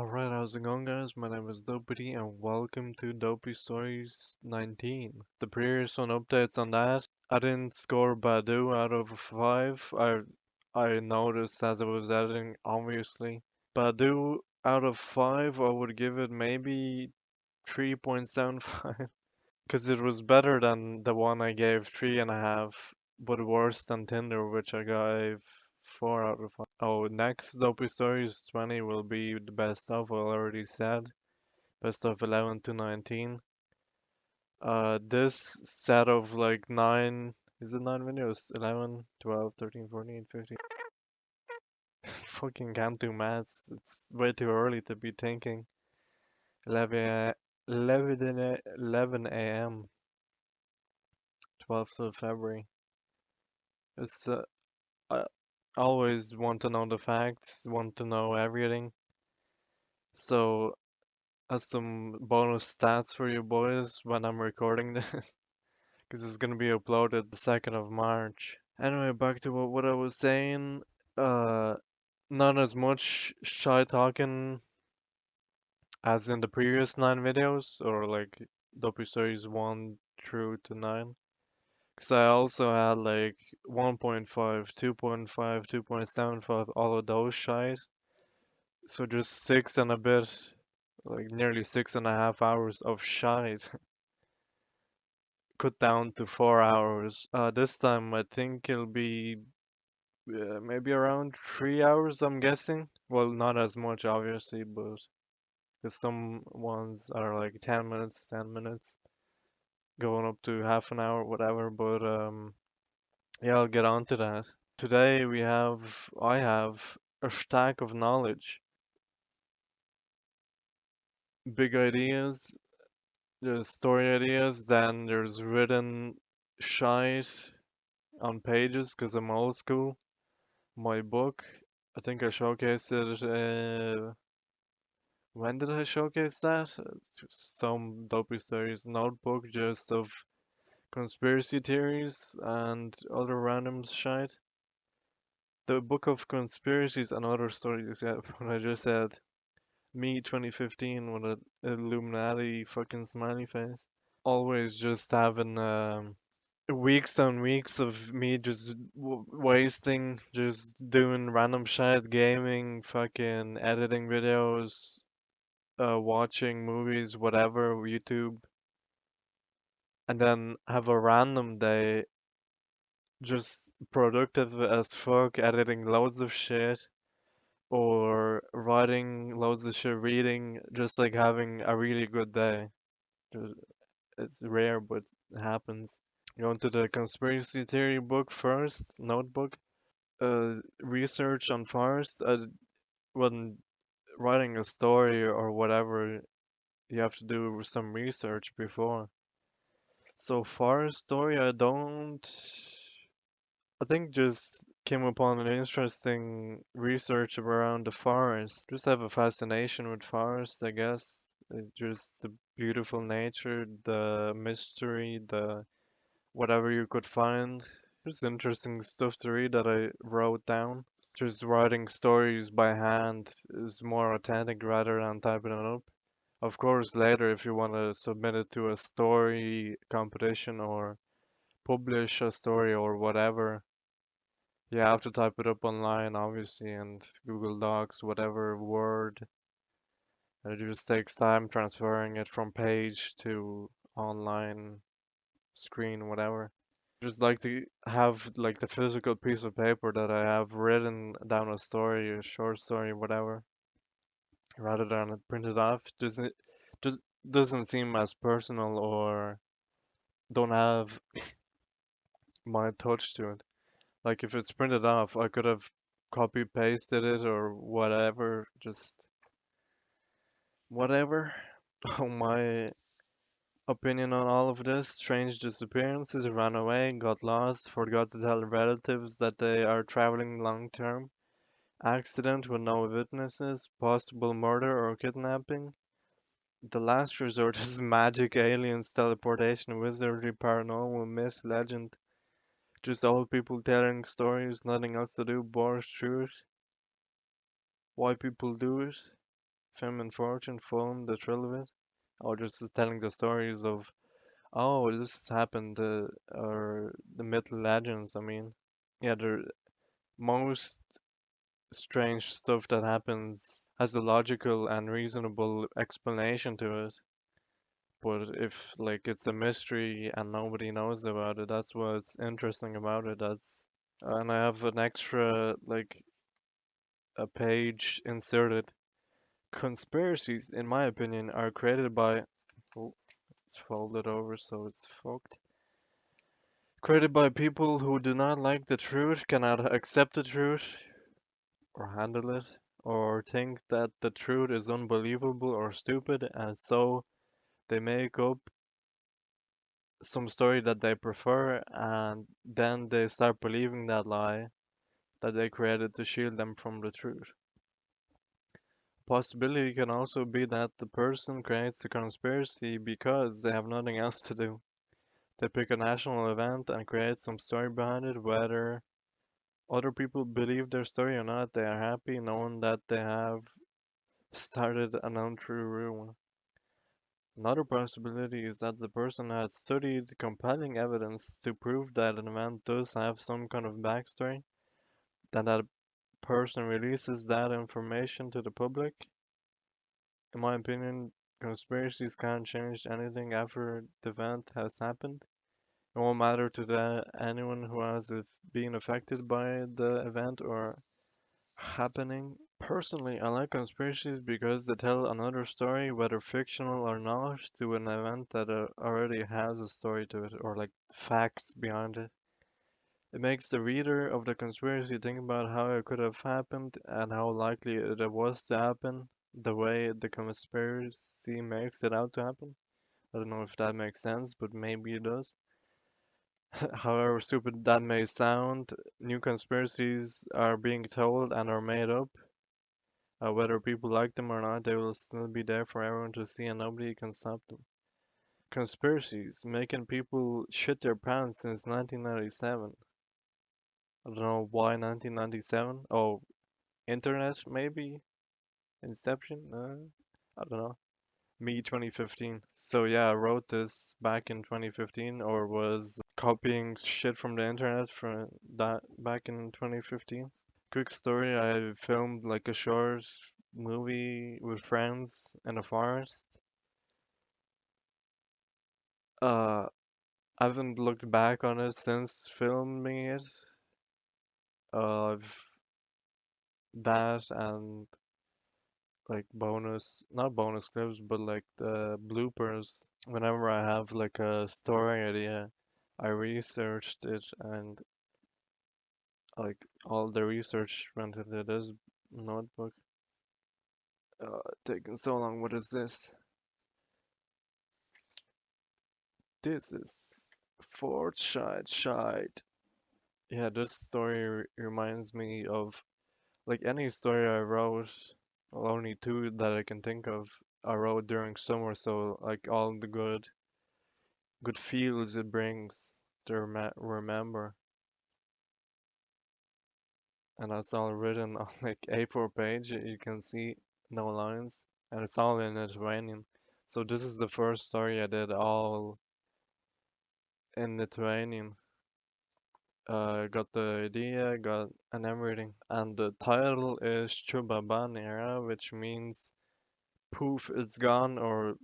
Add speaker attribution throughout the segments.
Speaker 1: Alright, how's it going, guys? My name is DopeyD and welcome to Dopey Stories 19. The previous one updates on that. I didn't score Badu out of 5. I noticed as I was editing, obviously. Badu out of 5, I would give it maybe 3.75 because it was better than the one I gave 3.5, but worse than Tinder, which I gave 4 out of 5. Oh, next Dopey Stories 20 will be the best of, I already said. Best of 11 to 19. This set of like 9, is it 9 videos? 11, 12, 13, 14, 15. Fucking can't do maths. It's way too early to be thinking. 11 a.m. 12th of February. It's I always want to know the facts, want to know everything. So, as some bonus stats for you boys when I'm recording this, because it's gonna be uploaded the 2nd of March. Anyway, back to what I was saying. Uh, Not as much shy talking as in the previous 9 videos, or like Dopey Stories 1 through to 9. Because I also had like 1.5, 2.5, 2.75, all of those shies. So just six and a bit, like nearly 6.5 hours of shite, cut down to 4 hours. This time I think it'll be maybe around 3 hours, I'm guessing. Well, not as much, obviously, but because some ones are like 10 minutes, 10 minutes, going up to half an hour, whatever. But yeah, I'll get on to that. Today I have a stack of knowledge, big ideas, there's story ideas, then there's written shite on pages because I'm old school. My book, I think I showcased it. When did I showcase that? Some Dopey Stories notebook just of conspiracy theories and other random shite. The book of conspiracies and other stories, yeah, what I just said. Me 2015 with an Illuminati fucking smiley face. Always just having weeks and weeks of me just wasting, just doing random shit, gaming, fucking editing videos, watching movies, whatever, YouTube, and then have a random day just productive as fuck, editing loads of shit or writing loads of shit, reading, just like having a really good day. Just- It's rare, but it happens. Going to the conspiracy theory book first, notebook. Research on forest. When writing a story or whatever, you have to do some research before. So forest story, I think just came upon an interesting research around the forest. Just have a fascination with forests, I guess. Just the beautiful nature, the mystery, the whatever you could find. Just interesting stuff to read that I wrote down. Just writing stories by hand is more authentic rather than typing it up. Of course, later if you want to submit it to a story competition or publish a story or whatever, you have to type it up online, obviously, and Google Docs, whatever, Word. It just takes time transferring it from page to online screen, whatever. Just like to have like the physical piece of paper that I have written down a story, a short story, whatever, rather than it printed off. Just doesn't seem as personal or don't have my touch to it. Like if it's printed off, I could have copy pasted it or whatever, just whatever. Oh, my opinion on all of this: strange disappearances, ran away, got lost, forgot to tell relatives that they are traveling long term, accident with no witnesses, possible murder or kidnapping. The last resort is magic, aliens, teleportation, wizardry, paranormal, myth, legend. Just old people telling stories, nothing else to do, bore through it. Why people do it? fame and fortune, fun, the thrill of it, or just telling the stories of, oh, this happened, or the myth legends. I mean, yeah, the most strange stuff that happens has a logical and reasonable explanation to it. But if like it's a mystery and nobody knows about it, that's what's interesting about it. That's and I have an extra like a page inserted. Conspiracies, in my opinion, are created by. Oh, it's folded over so it's fucked. Created by people who do not like the truth, cannot accept the truth, or handle it, or think that the truth is unbelievable or stupid, and so they make up some story that they prefer, and then they start believing that lie that they created to shield them from the truth. Possibility can also be that the person creates the conspiracy because they have nothing else to do. They pick a national event and create some story behind it, whether other people believe their story or not, they are happy knowing that they have started an untrue rumor. Another possibility is that the person has studied compelling evidence to prove that an event does have some kind of backstory, then that person releases that information to the public. In my opinion, conspiracies can't change anything after the event has happened. It won't matter to anyone who has been affected by the event or happening. Personally, I like conspiracies because they tell another story, whether fictional or not, to an event that already has a story to it, or like facts behind it. It makes the reader of the conspiracy think about how it could have happened and how likely it was to happen, the way the conspiracy makes it out to happen. I don't know if that makes sense, but maybe it does. However stupid that may sound, new conspiracies are being told and are made up. Whether people like them or not, they will still be there for everyone to see and nobody can stop them. Conspiracies making people shit their pants since 1997. I don't know why 1997. Oh, internet maybe? Inception? I don't know. Me 2015. So yeah, I wrote this back in 2015 or was copying shit from the internet from that back in 2015. Quick story, I filmed like a short movie with friends in a forest. I haven't looked back on it since filming it. I've that and like not bonus clips, but like the bloopers. Whenever I have like a story idea, I researched it and like all the research went into this notebook. Taking so long. What is this? This is Fortnite. Yeah, this story reminds me of like any story I wrote. Well, only two that I can think of. I wrote during summer, so like all the good feels it brings to remember, and that's all written on like A4 page. You can see no lines, and it's all in Lithuanian. So this is the first story I did all in Lithuanian. Got the idea, got and everything. And the title is Chubabanera, which means poof, it's gone, or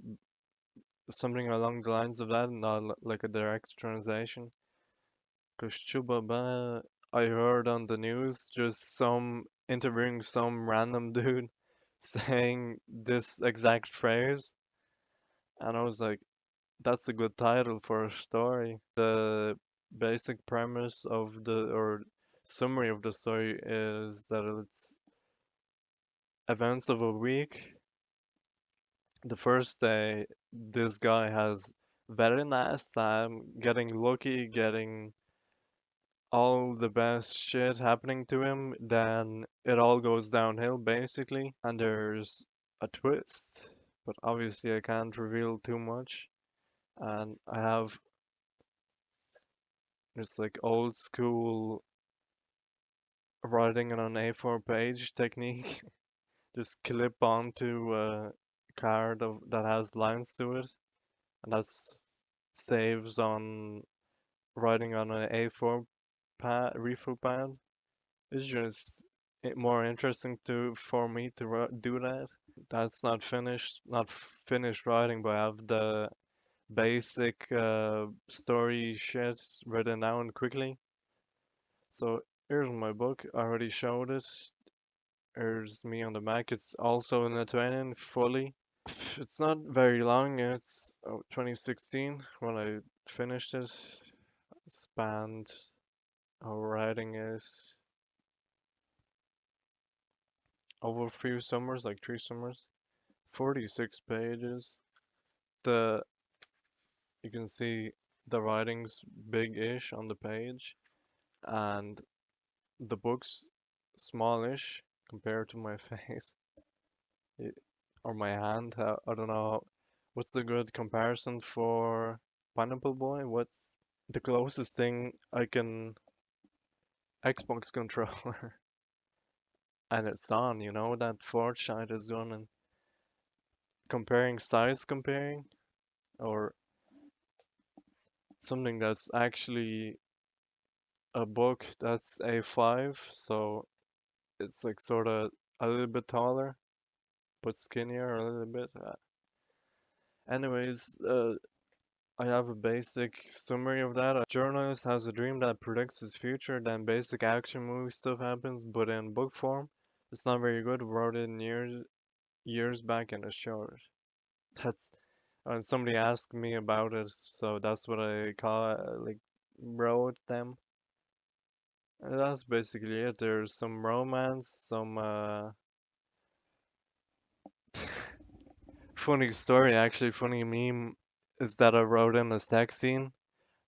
Speaker 1: something along the lines of that, not like a direct translation. Because Chubaba, I heard on the news just some interviewing some random dude saying this exact phrase, and I was like, that's a good title for a story. The basic premise of the or summary of the story is that it's events of a week. The first day, this guy has very nice time, getting lucky, getting all the best shit happening to him. Then it all goes downhill basically, and there's a twist. But obviously, I can't reveal too much. And I have this like old school writing on an A4 page technique. just clip onto a card that has lines to it, and that's saves on writing on an A4 pad, refill pad. It's just more interesting to for me to do that. That's not finished writing, but I have the basic story shit written down quickly. So here's my book. I already showed it. Here's me on the Mac. It's also in Lithuanian fully. It's not very long. It's 2016 when I finished it. Spanned writing it over a few summers, like 3 summers. 46 pages. The You can see the writing's big-ish on the page, and the book's smallish compared to my face or my hand. I don't know what's a good comparison for Pineapple Boy. What's the closest thing I can Xbox controller? And it's on, that Fortnite is on and comparing or something that's actually a book that's A5, so it's like sort of a little bit taller but skinnier a little bit. Anyways, I have a basic summary of that. A journalist has a dream that predicts his future, then basic action movie stuff happens, but in book form. It's not very good. Wrote it years back and it's short. That's and somebody asked me about it, so that's what I call it, like wrote them. And that's basically it. There's some romance, some funny story actually, funny meme is that I wrote in a sex scene.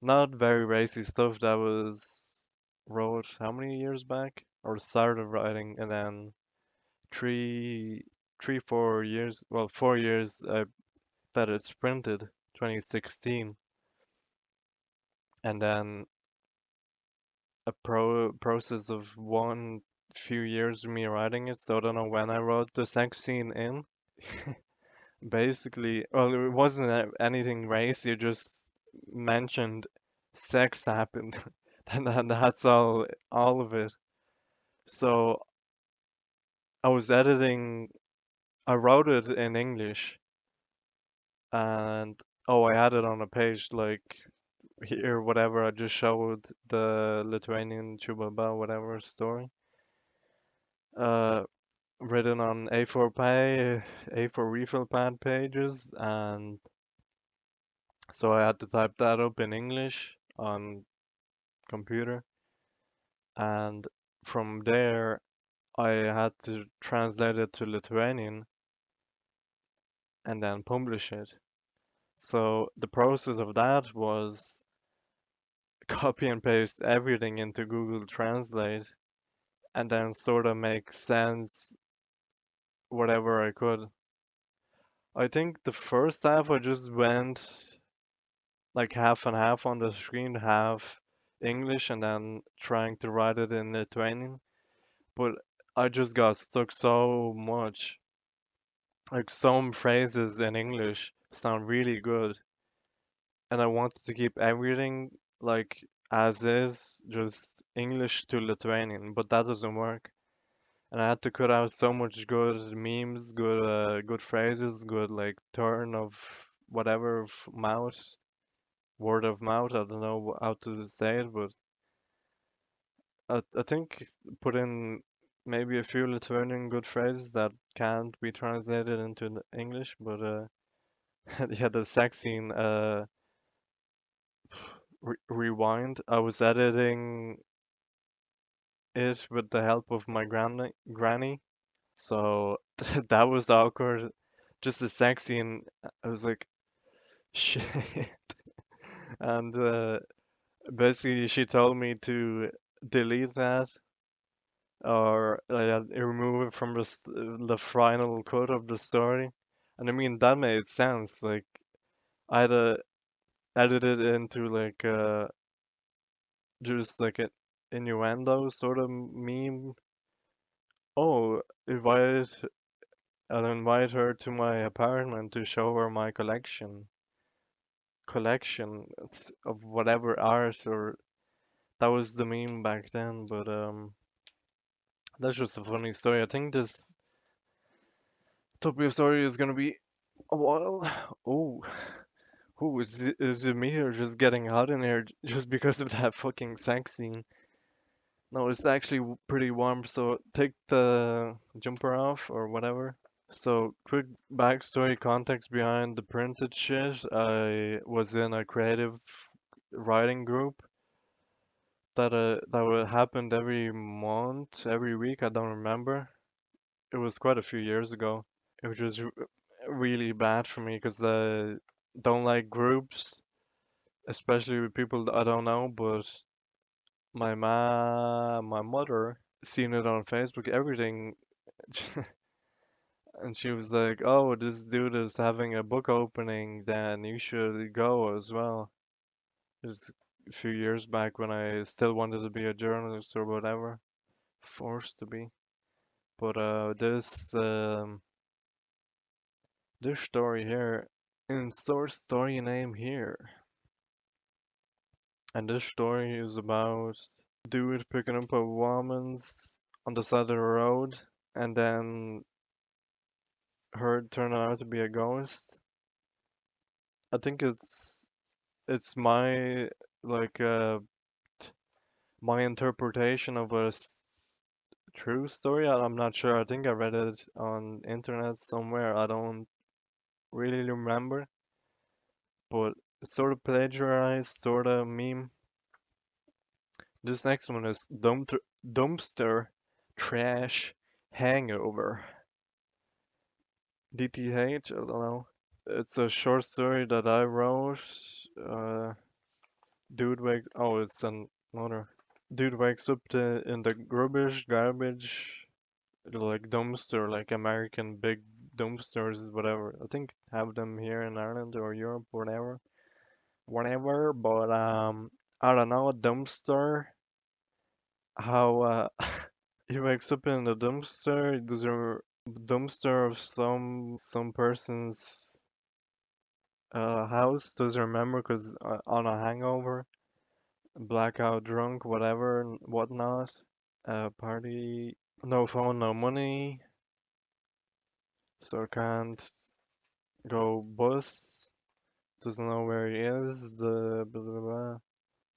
Speaker 1: Not very racy stuff that was wrote how many years back? Or started writing and then three, 4 years, well, 4 years that it's printed, 2016, and then a process of one few years of me writing it. So I don't know when I wrote the sex scene in. Basically, well, it wasn't anything racy. It just mentioned sex happened, and that's all of it. So I was editing. I wrote it in English, and oh, I had it on a page like here, whatever. I just showed the Lithuanian Chubaba, whatever story. Uh, Written on A4 refill pad pages, and so I had to type that up in English on computer, and from there I had to translate it to Lithuanian and then publish it. So the process of that was copy and paste everything into Google Translate and then sort of make sense whatever I could. I think the first half I just went like half and half on the screen, half English, and then trying to write it in Lithuanian. But I just got stuck so much. Like some phrases in English sound really good, and I wanted to keep everything like as is, just English to Lithuanian, but that doesn't work. And I had to cut out so much good memes, good phrases, good like turn of whatever mouth, word of mouth. I don't know how to say it, but I think put in maybe a few Lithuanian good phrases that can't be translated into English, but yeah, the sex scene, rewind. I was editing it with the help of my granny, so that was awkward. Just the sex scene, I was like, shit. And basically, she told me to delete that or remove it from the final cut of the story. And I mean, that made sense. Like, I'd edited into like just like an innuendo sort of meme. Oh, I'll invite her to my apartment to show her my collection of whatever art or that was the meme back then. But that's just a funny story. I think this Topia story is gonna be a while. Oh, is it me or just getting hot in here just because of that fucking sex scene? No, it's actually pretty warm. So take the jumper off or whatever. So, quick backstory context behind the printed shit. I was in a creative writing group that would happened every month, every week. I don't remember. It was quite a few years ago. It was just really bad for me because I don't like groups, especially with people that I don't know. But my mother, seen it on Facebook, everything. And she was like, "Oh, this dude is having a book opening, then you should go as well." It was a few years back when I still wanted to be a journalist or whatever, forced to be. But this story here, in source story name here, and this story is about dude picking up a woman's on the side of the road, and then her turning out to be a ghost. I think it's my like my interpretation of true story. I'm not sure. I think I read it on internet somewhere. I don't really remember, but it's sort of plagiarized, sort of meme. This next one is dumpster trash hangover. DTH, I don't know. It's a short story that I wrote. Uh, it's another. Dude wakes up in the garbage like dumpster, like American big dumpsters, whatever. I think have them here in Ireland or Europe, whatever. But I don't know, dumpster. How he wakes up in the dumpster. There's a dumpster of some person's house. Doesn't remember because on a hangover, blackout, drunk, whatever, and whatnot. Party. No phone, no money. So can't go bus. Doesn't know where he is. The blah, blah, blah.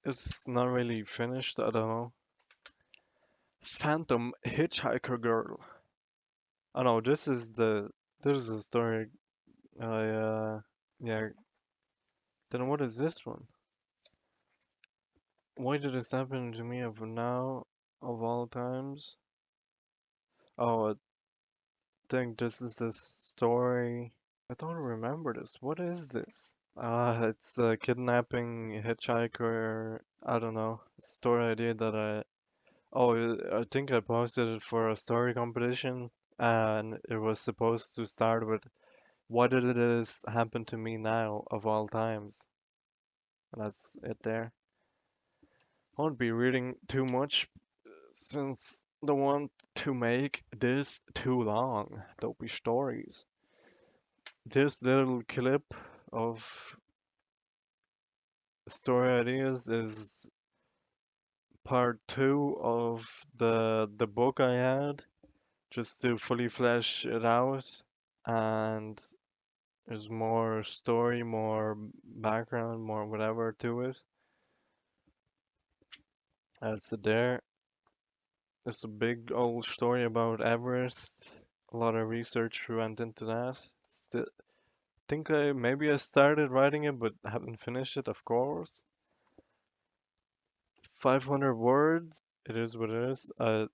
Speaker 1: It's not really finished. I don't know. Phantom hitchhiker girl. Oh no, this is the story. I yeah. Then what is this one? Why did this happen to me of now of all times? Oh, I think this is the story. I don't remember this. What is this? It's a kidnapping hitchhiker. I don't know. Story idea that I think I posted it for a story competition, and it was supposed to start with what did it is happen to me now of all times. And that's it there. I won't be reading too much since I don't want to make this too long. Dopey stories. This little clip of story ideas is part two of the book I had, just to fully flesh it out. And there's more story, more background, more whatever to it. That's it there. It's a big old story about Everest. A lot of research went into that. Still, think I started writing it, but haven't finished it, of course. 500 words. It is what it is. I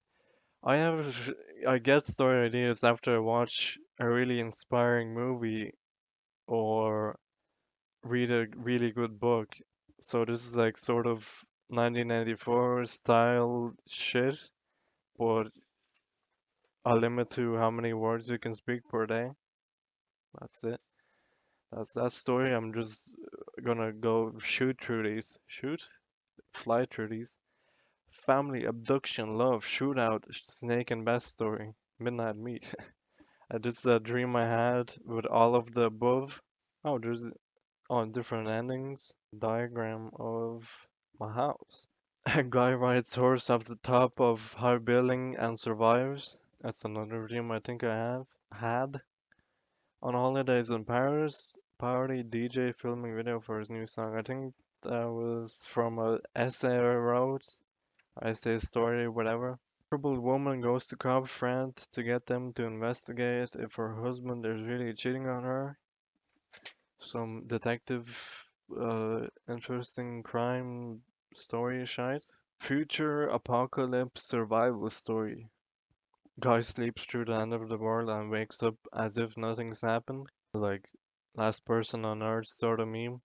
Speaker 1: have I get story ideas after I watch a really inspiring movie or read a really good book. So this is like sort of 1994 style shit, but a limit to how many words you can speak per day. That's it. That's that story. I'm just gonna go shoot through these. Shoot? Fly through these. Family, abduction, love, shootout, snake and bass story. Midnight meat. This is a dream I had with all of the above. Oh, there's different endings. Diagram of my house. A guy rides horse off the top of high building and survives. That's another dream I think I have had. On holidays in Paris, party DJ filming video for his new song. I think that was from a essay I wrote, essay story, whatever. Troubled woman goes to cop friend to get them to investigate if her husband is really cheating on her. Some detective, interesting crime story shite. Future apocalypse survival story. Guy sleeps through the end of the world and wakes up as if nothing's happened. Like last person on Earth sort of meme.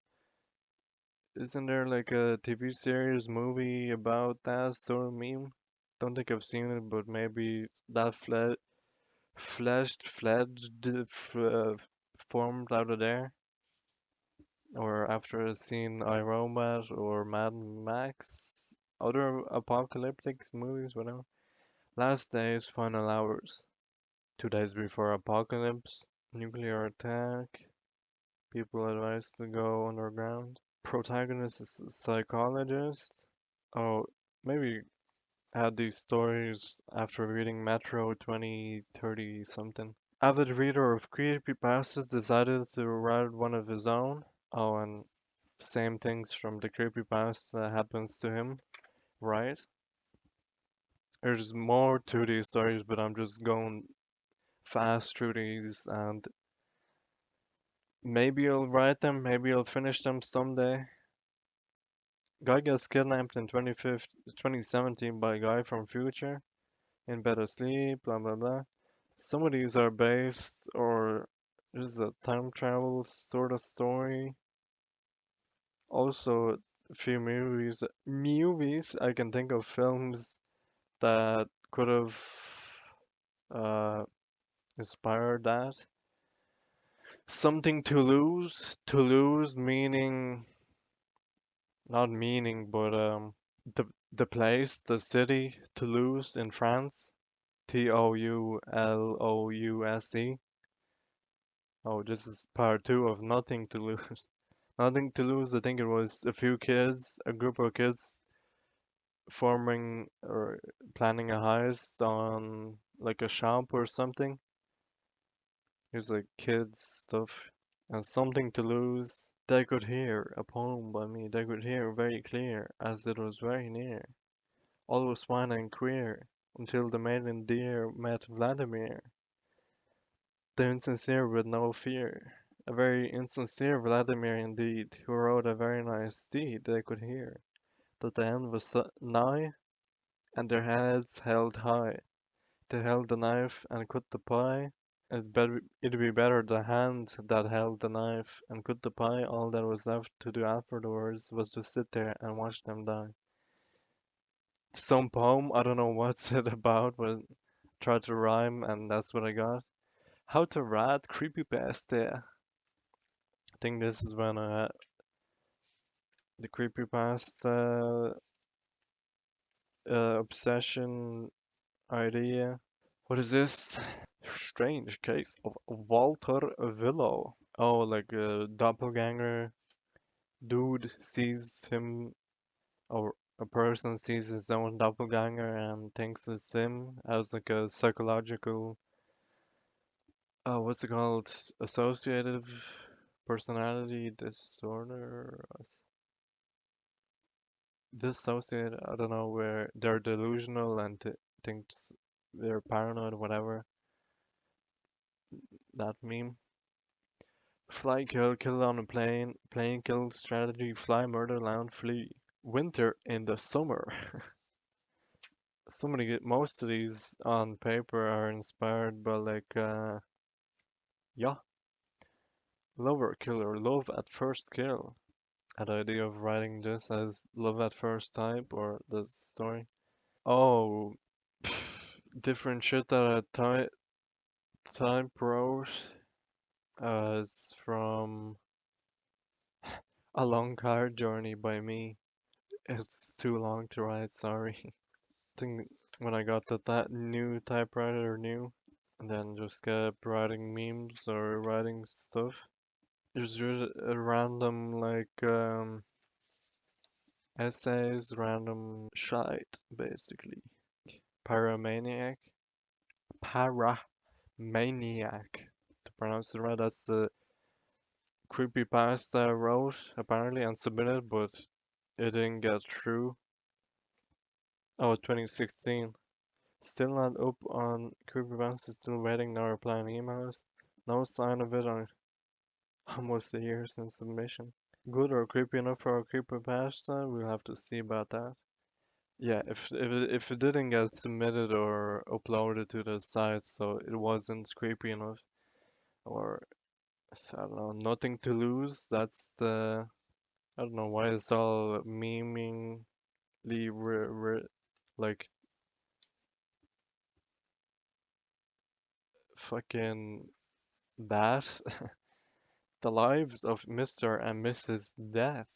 Speaker 1: Isn't there like a TV series movie about that sort of meme? Don't think I've seen it, but maybe that fledged formed out of there, or after seeing iRobot or Mad Max, other apocalyptic movies, whatever. Last days, final hours. 2 days before apocalypse, nuclear attack. People advised to go underground. Protagonist is a psychologist. Oh, maybe had these stories after reading Metro 2030 something. Avid reader of creepypastas decided to write one of his own. Oh, and same things from the creepypasta happens to him, right? There's more to these stories, but I'm just going fast through these, and maybe I'll write them, maybe I'll finish them someday. Guy gets kidnapped in 2017 by a guy from future, in bed asleep, blah blah blah. Some of these are based, or this is a time travel sort of story. Also, a few movies I can think of, films that could have uh, inspired that. Something to lose meaning, not meaning, but the place, the city, Toulouse in France, Toulous. Oh, this is part two of Nothing to Lose. Nothing to Lose, I think it was a few kids, a group of kids forming or planning a heist on like a shop or something. Here's like kids stuff. And Something to Lose. They could hear a poem by me. They could hear very clear, as it was very near. All was fine and queer, until the maiden dear met Vladimir. The insincere with no fear. A very insincere Vladimir indeed, who wrote a very nice deed. They could hear that the end was nigh, and their heads held high. They held the knife and cut the pie. It'd be better the hand that held the knife and cut the pie. All that was left to do afterwards was to sit there and watch them die. Some poem, I don't know what's it about, but tried to rhyme and that's what I got. How to write creepypasta. I think this is when I had the creepypasta obsession idea. What is this? Strange case of Walter Willow. Oh, like a doppelganger dude sees him, or a person sees his own doppelganger and thinks it's him, as like a psychological, what's it called? Associative personality disorder? Dissociated, I don't know, where they're delusional and thinks they're paranoid, whatever. That meme. Fly, kill on a plane kill strategy, fly, murder, land, flee. Winter in the summer. Most of these on paper are inspired by like, yeah, lover killer, love at first kill. Had idea of writing this as love at first type or the story. Oh, different shit that I type wrote. It's from A Long Car Journey by me. It's too long to write, sorry. I think when I got that new typewriter new. and then just kept writing memes or writing stuff. Just a random essays, random shite, basically. Paramaniac, Paramaniac. To pronounce it right, that's the creepypasta I wrote apparently and submitted, but it didn't get through. Oh, 2016. Still not up on creepypasta, still waiting, no reply on emails. No sign of it on almost a year since submission. Good or creepy enough for a creepypasta? We'll have to see about that. Yeah, if it didn't get submitted or uploaded to the site, so it wasn't creepy enough, or I don't know, nothing to lose. That's the I don't know why it's all memingly like fucking that. The lives of Mr. and Mrs. Death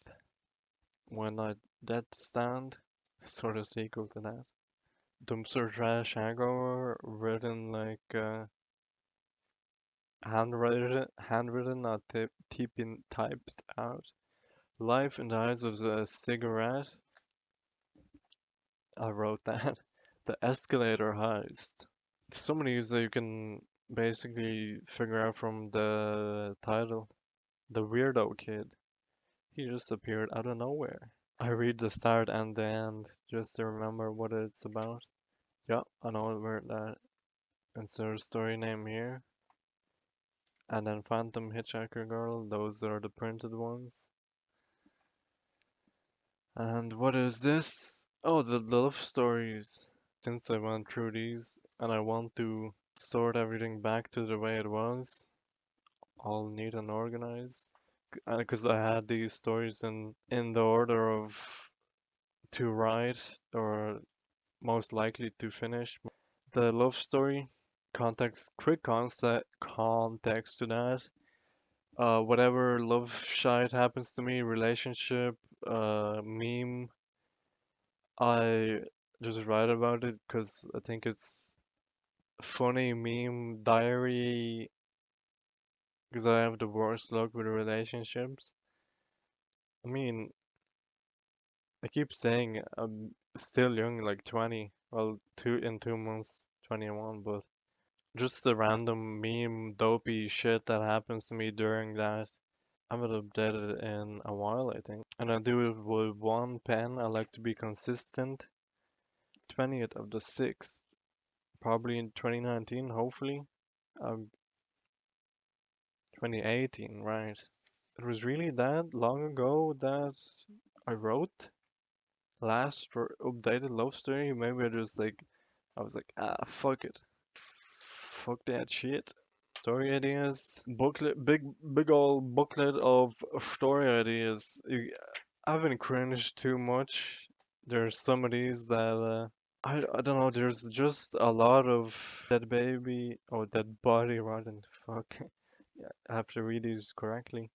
Speaker 1: when I dead stand, sort of sequel to that. Dumpster trash hangover written handwritten, not typed out. Life in the eyes of the cigarette. I wrote that. The escalator heist. So many things that you can basically figure out from the title. The weirdo kid. He just appeared out of nowhere. I read the start and the end just to remember what it's about. Yeah, I know where that insert story name here. And then Phantom Hitchhiker Girl, those are the printed ones. And what is this? Oh, the love stories. Since I went through these and I want to sort everything back to the way it was, all neat and organized. Because I had these stories in the order of to write or most likely to finish. The love story, quick context to that. Whatever love shite happens to me, relationship, meme, I just write about it because I think it's funny meme diary because I have the worst luck with relationships. I mean, I keep saying I'm still young, like 20. Well, 2 months, 21, but just the random meme dopey shit that happens to me during that. I haven't updated it in a while, I think. And I do it with one pen. I like to be consistent. 20th of the 6th, probably in 2019, hopefully. 2018, right. It was really that long ago that I wrote last for updated love story. Maybe I was like, ah, fuck it. Fuck that shit. Story ideas, booklet, big old booklet of story ideas. I haven't cringed too much. There's some of these that I don't know. There's just a lot of dead baby or dead body rotten. Fuck. Yeah, I have to read these correctly.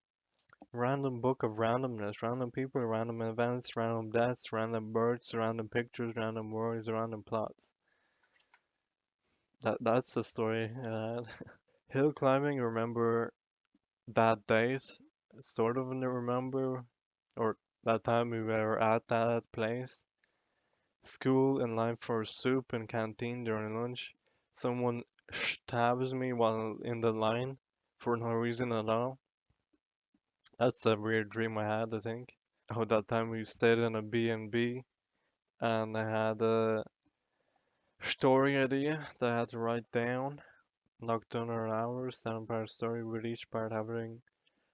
Speaker 1: Random book of randomness, random people, random events, random deaths, random birds, random pictures, random words, random plots. That's the story. Hill climbing, remember that date? Sort of remember, or that time we were at that place. School in line for soup and canteen during lunch. Someone stabs me while in the line for no reason at all. That's a weird dream I had, I think. Oh, that time we stayed in a B&B and I had a story idea that I had to write down. Nocturnal hours, 7-part story with each part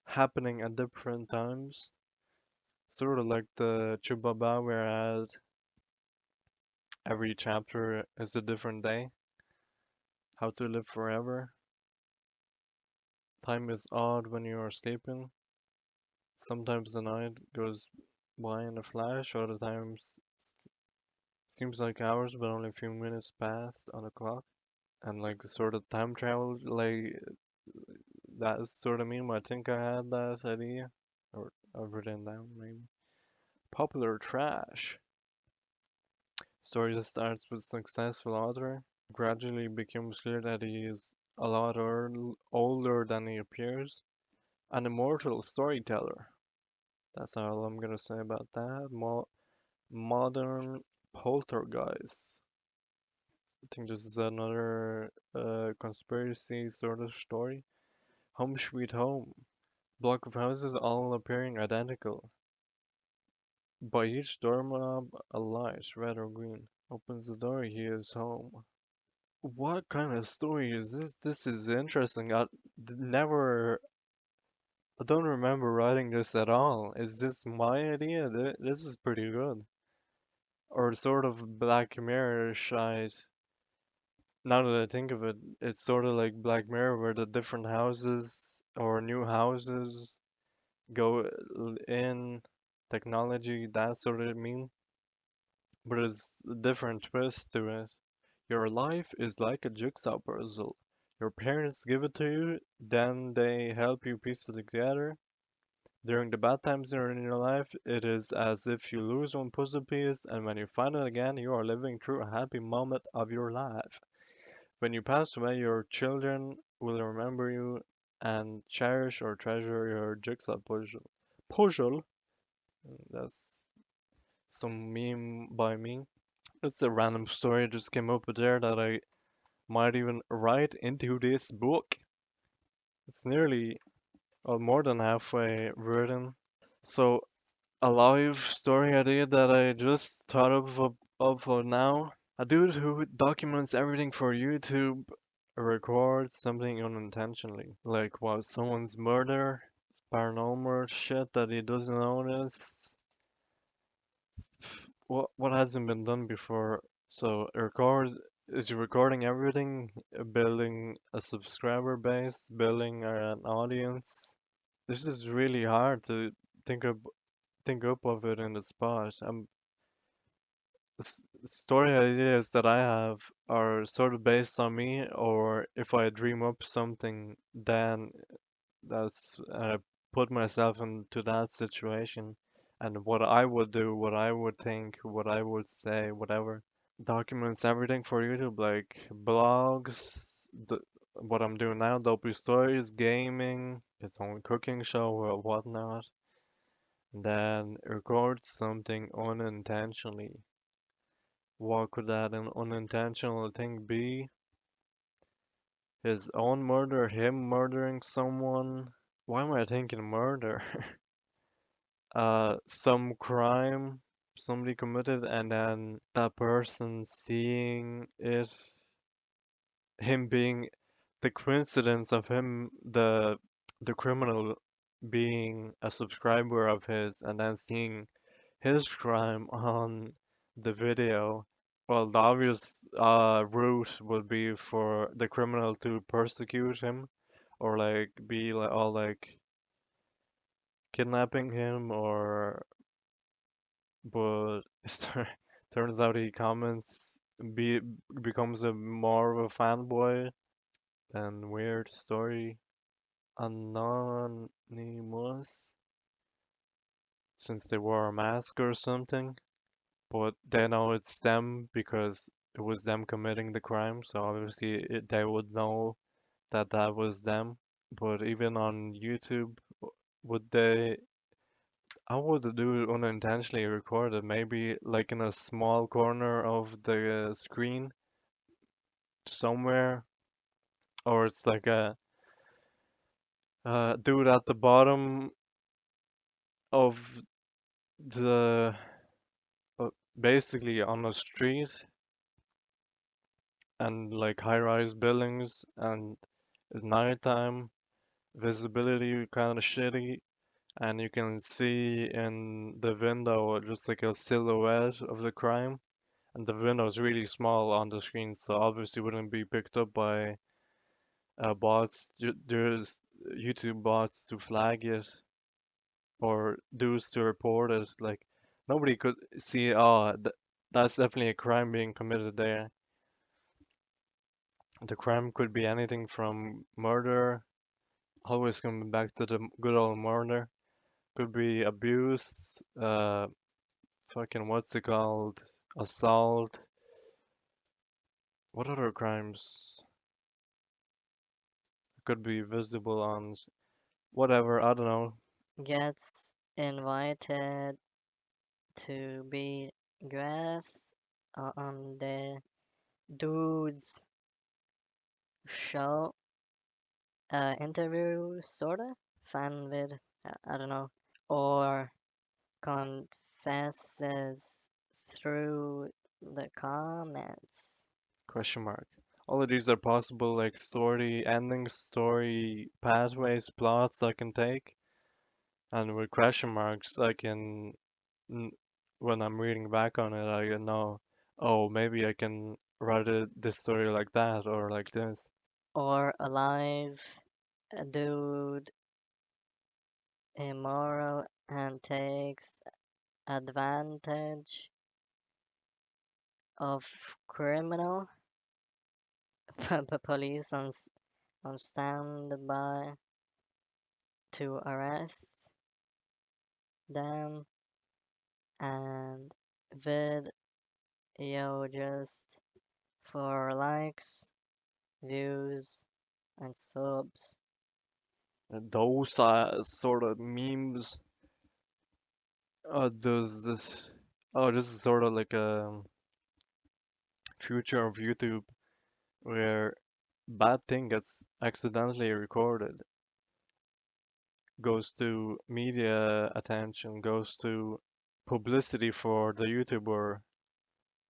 Speaker 1: happening at different times. Sort of like the Chubaba where I had every chapter is a different day. How to live forever. Time is odd when you are sleeping. Sometimes the night goes by in a flash, other times seems like hours, but only a few minutes passed on the clock. And like sort of time travel, like that is sort of meme. I think I had that idea, or I've written down maybe. Popular trash. Story that starts with successful author. Gradually becomes clear that he is a lot older than he appears. An immortal storyteller. That's all I'm gonna say about that. Modern poltergeist. I think this is another conspiracy sort of story. Home Sweet Home. Block of houses all appearing identical. By each doorknob a light, red or green. Opens the door, he is home. What kind of story is this? This is interesting. Never, I don't remember writing this at all. Is this my idea? This is pretty good. Or sort of Black Mirror shite. Now that I think of it, it's sort of like Black Mirror where the different houses or new houses go in technology, that sort of mean. But there's a different twist to it. Your life is like a jigsaw puzzle. Your parents give it to you, then they help you piece it together. During the bad times in your life, it is as if you lose one puzzle piece, and when you find it again, you are living through a happy moment of your life. When you pass away, your children will remember you and cherish or treasure your jigsaw puzzle. Puzzle? That's some meme by me. It's a random story just came up with there that I might even write into this book. It's nearly, well, more than halfway written. So, a live story idea that I just thought of for now. A dude who documents everything for YouTube records something unintentionally. Like what, someone's murder, paranormal shit that he doesn't notice. What hasn't been done before? So it records is recording everything, building a subscriber base, building an audience. This is really hard to think of think up of it in the spot. Story ideas that I have are sort of based on me, or if I dream up something, then that's put myself into that situation and what I would do, what I would think, what I would say, whatever. Documents everything for YouTube, like blogs, what I'm doing now, Dopey stories, gaming, its own cooking show or whatnot. Then record something unintentionally. What could that an unintentional thing be? His own murder, him murdering someone? Why am I thinking murder? Some crime somebody committed, and then that person seeing it, him being the coincidence of him, the criminal being a subscriber of his, and then seeing his crime on the video. Well, the obvious route would be for the criminal to persecute him or like be like all like kidnapping him or but turns out he comments be becomes a more of a fanboy and weird story. Anonymous since they wore a mask or something. But they know it's them because it was them committing the crime, so obviously they would know that that was them. But even on YouTube, would they? How would they do it unintentionally record it? Maybe like in a small corner of the screen somewhere, or it's like a dude at the bottom of the basically on a street and like high-rise buildings and it's nighttime, visibility kind of shitty, and you can see in the window just like a silhouette of the crime, and the window is really small on the screen, so obviously wouldn't be picked up by bots. There's YouTube bots to flag it or dudes to report it. Like nobody could see, oh, that's definitely a crime being committed there. The crime could be anything from murder, always coming back to the good old murder. Could be abuse, fucking what's it called? Assault, What other crimes could be visible on whatever? I don't know.
Speaker 2: Gets invited to be guest on the dude's show, interview, sorta, fan vid, I don't know, or confesses through the comments.
Speaker 1: Question mark. All of these are possible like story endings, story pathways, plots I can take, and with question marks I can, n- when I'm reading back on it, I can know, oh, maybe I can write this story like that or like this.
Speaker 2: Or alive, a dude immoral and takes advantage of criminal police on standby to arrest them, and video just for likes, views, and subs.
Speaker 1: And those sort of memes. Does this? Oh, this is sort of like a future of YouTube where bad thing gets accidentally recorded, goes to media attention, goes to publicity for the YouTuber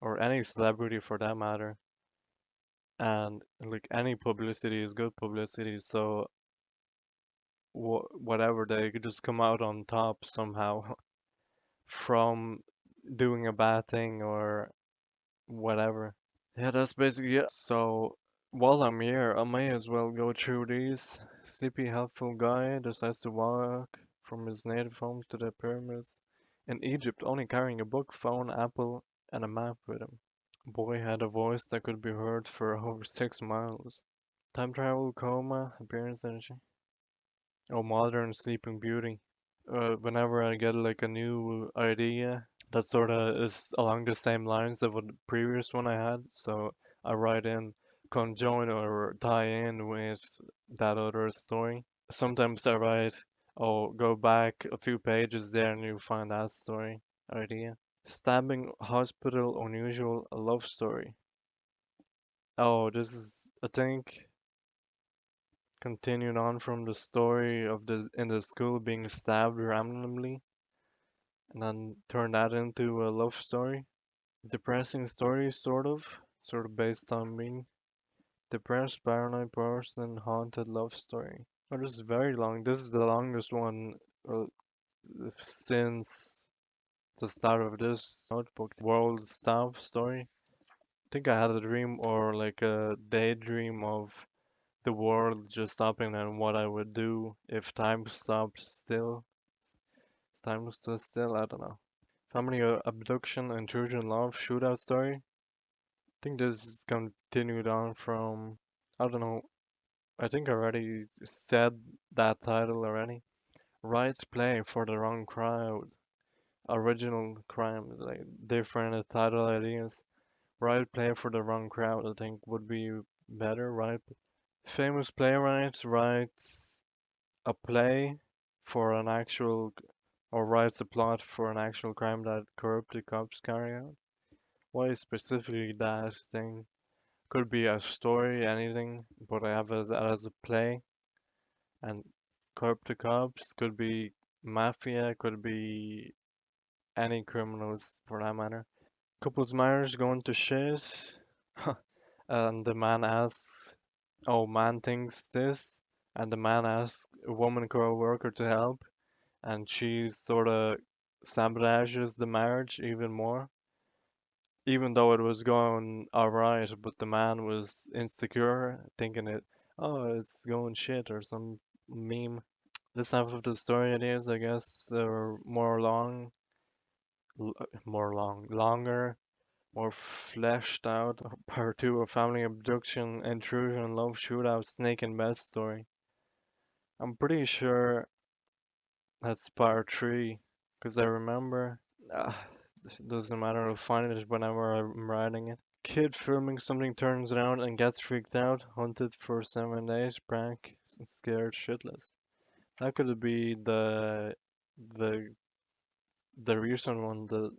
Speaker 1: or any celebrity for that matter. And like any publicity is good publicity, so whatever they could just come out on top somehow from doing a bad thing or whatever. Yeah, that's basically it. So while I'm here, I may as well go through these. Sleepy, helpful guy decides to walk from his native home to the pyramids in Egypt, only carrying a book, phone, apple, and a map with him. Boy had a voice that could be heard for over 6 miles. Time travel, coma, appearance energy. Oh, modern sleeping beauty. Whenever I get like a new idea that sort of is along the same lines of what the previous one I had, so I write in conjoin or tie in with that other story. Sometimes I write, oh, go back a few pages there and you find that story idea. Stabbing hospital unusual love story. Oh, this is, I think, continued on from the story of the in the school being stabbed randomly and then turn that into a love story. Depressing story, sort of based on me. Depressed, paranoid person, haunted love story. Oh, this is very long. This is the longest one uh, since the start of this notebook. World stop story. I think I had a dream or like a daydream of the world just stopping and what I would do if time stopped still. If time stood still, I don't know. Family abduction, intrusion, love, shootout story. Think this is continued on from, I don't know, I think I already said that title already. Right play for the wrong crowd. Original crime, like different title ideas. Right play for the wrong crowd, I think would be better, right? Famous playwright writes a play for an actual, or writes a plot for an actual crime that corrupted cops carry out. Why specifically that thing? Could be a story, anything, but I have as a play. And corp to cops could be mafia, could be any criminals for that matter. Couple's marriage going to shit. And the man asks, oh, man thinks this. And the man asks a woman co-worker to help. And she sort of sabotages the marriage even more. Even though it was going alright, but the man was insecure, thinking it, oh, it's going shit or some meme. This half of the story it is, I guess, more long, longer, more fleshed out. Part two, a family abduction, intrusion, love shootout, snake and bed story. I'm pretty sure that's part three, because I remember, uh, it doesn't matter, I'll find it whenever I'm writing it. Kid filming something turns around and gets freaked out, hunted for 7 days, prank, scared shitless. That could be the the recent one that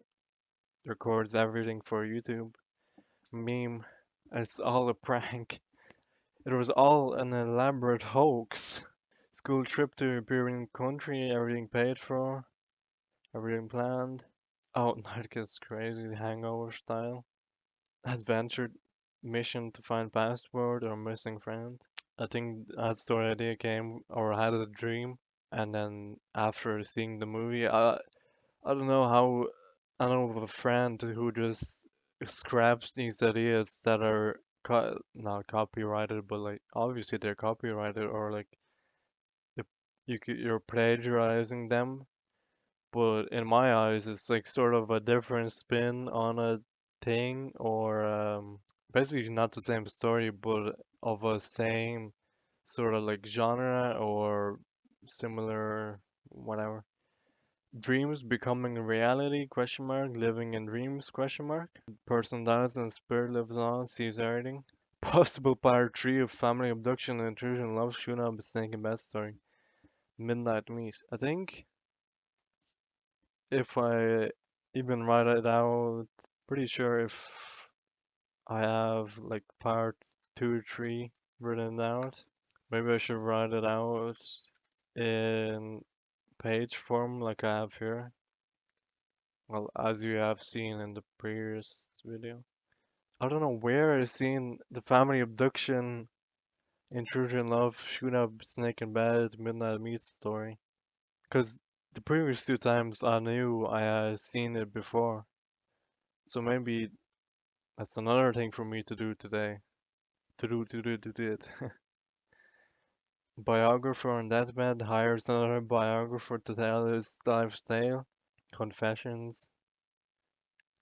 Speaker 1: records everything for YouTube. Meme. It's all a prank. It was all an elaborate hoax. School trip to European country, everything paid for, everything planned. Oh, now it gets crazy, hangover style. Adventure mission to find passport or missing friend. I think that's the idea came, or I had a dream, and then after seeing the movie, I don't know how. I know of a friend who just scraps these ideas that are not copyrighted, but like obviously they're copyrighted, or like if you're plagiarizing them. But in my eyes, it's like sort of a different spin on a thing, or basically not the same story, but of a same sort of like genre or similar, whatever. Dreams becoming reality? Question mark. Living in dreams? Question mark. Person dies and spirit lives on. Sees everything. Possible part three of family abduction, intrusion, love, shooting up, snake and bed story. Midnight meat. I think if I even write it out, pretty sure if I have like part two, three written out, maybe I should write it out in page form like I have here. Well, as you have seen in the previous video. I don't know where I seen the family abduction, intrusion, love, shoot up, snake in bed, midnight meat story. Because the previous two times I knew I had seen it before. So maybe that's another thing for me to do today. To do it. Biographer on deathbed hires another biographer to tell his life's tale. Confessions.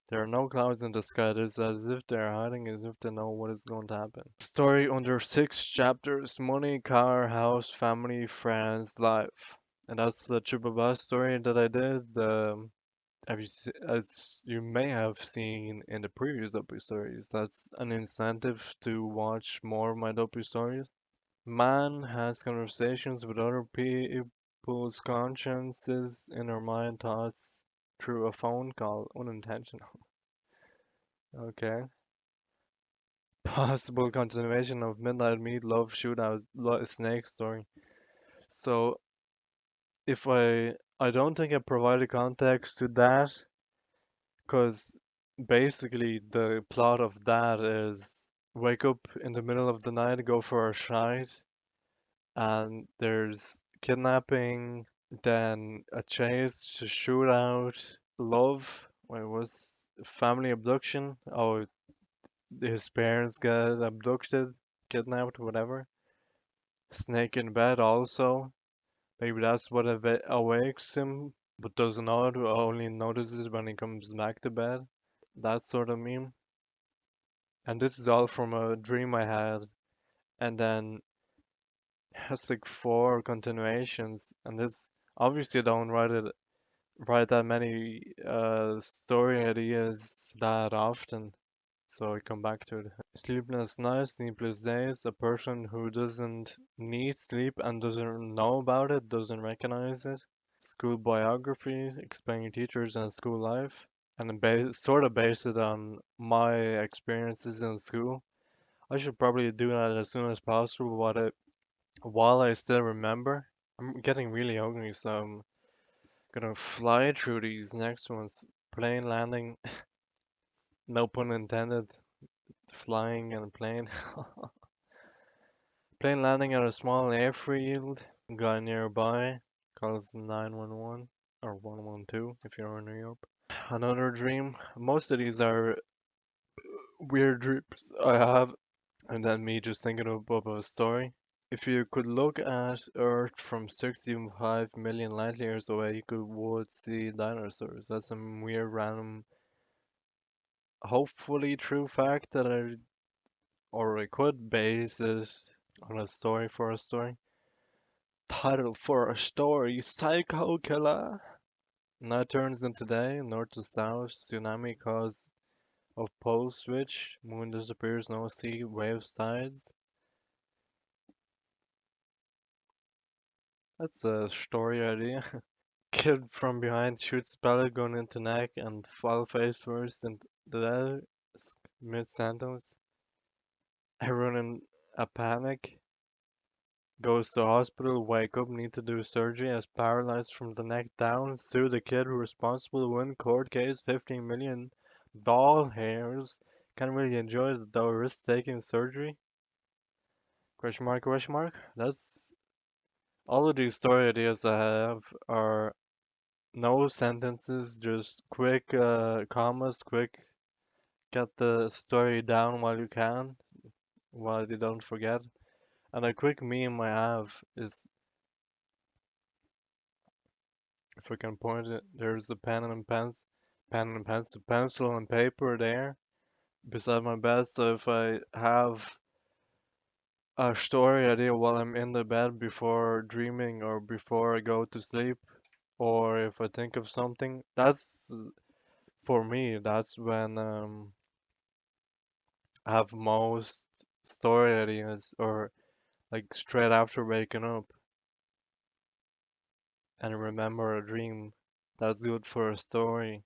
Speaker 1: There are no clouds in the sky. It is as if they're hiding, as if they know what is going to happen. Story under 6 chapters: money, car, house, family, friends, life. And that's the triple bus story that I did. As you may have seen in the previous Dopey stories, that's an incentive to watch more of my Dopey stories. Man has conversations with other people's consciences, inner mind, thoughts through a phone call, unintentional. Okay. Possible continuation of Midnight Meat Love Shootout Snake story. So if I don't think I provided context to that, because basically the plot of that is wake up in the middle of the night, go for a shite, and there's kidnapping, then a chase to shoot out, love, what was family abduction. Oh, his parents get abducted, kidnapped, whatever. Snake in bed also. Maybe that's what awakes him, but doesn't know it, only notices when he comes back to bed. That sort of meme. And this is all from a dream I had. And then has like four continuations. And this obviously I don't write that many story ideas that often. So I come back to it. Sleepless nights, sleepless days. A person who doesn't need sleep and doesn't know about it, doesn't recognize it. School biography, explaining teachers and school life, and then sort of base it on my experiences in school. I should probably do that as soon as possible, while I still remember. I'm getting really hungry, so I'm gonna fly through these next ones. Plane landing, no pun intended. Flying and plane. Plane landing at a small airfield. Guy nearby calls 911 or 112 if you're in New York. Another dream. Most of these are weird dreams I have, and then me just thinking of a story. If you could look at Earth from 65 million light years away, you would see dinosaurs. That's some weird, random, hopefully true fact that I could base it on a story for a story. Title for a story: Psycho Killer. Night turns into day, north to south, tsunami caused of pole switch. Moon disappears, no sea, wave sides. That's a story idea. Kid from behind shoots pellet gun into neck and fall face first into the desk mid-sentence. Everyone in a panic goes to hospital, wake up, need to do surgery as paralyzed from the neck down. Sue the kid who responsible, win court case, 15 million doll hairs. Can't really enjoy the risk-taking surgery. Question mark, question mark. That's all of these story ideas I have are no sentences, just quick commas, quick get the story down while you can, while you don't forget. And a quick meme I have is, if I can point it, there's a a pencil and paper there beside my bed. So if I have a story idea while I'm in the bed before dreaming or before I go to sleep, or if I think of something, that's for me, that's when I have most story ideas, or like straight after waking up and remember a dream. That's good for a story.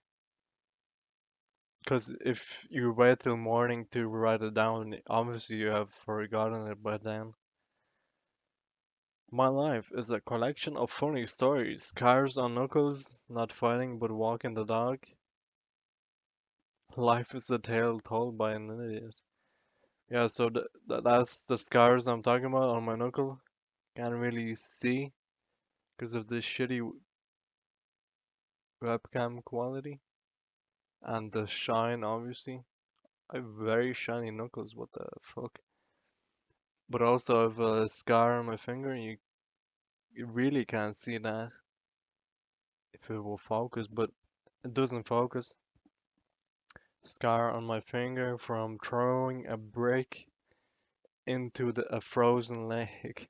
Speaker 1: Because if you wait till morning to write it down, obviously you have forgotten it by then. My life is a collection of funny stories. Scars on knuckles, not fighting but walking the dog. Life is a tale told by an idiot. Yeah, so that's the scars I'm talking about on my knuckle. Can't really see because of the shitty webcam quality and the shine, obviously. I have very shiny knuckles, what the fuck. But also I have a scar on my finger, and you really can't see that if it will focus, but it doesn't focus. Scar on my finger from throwing a brick into a frozen lake.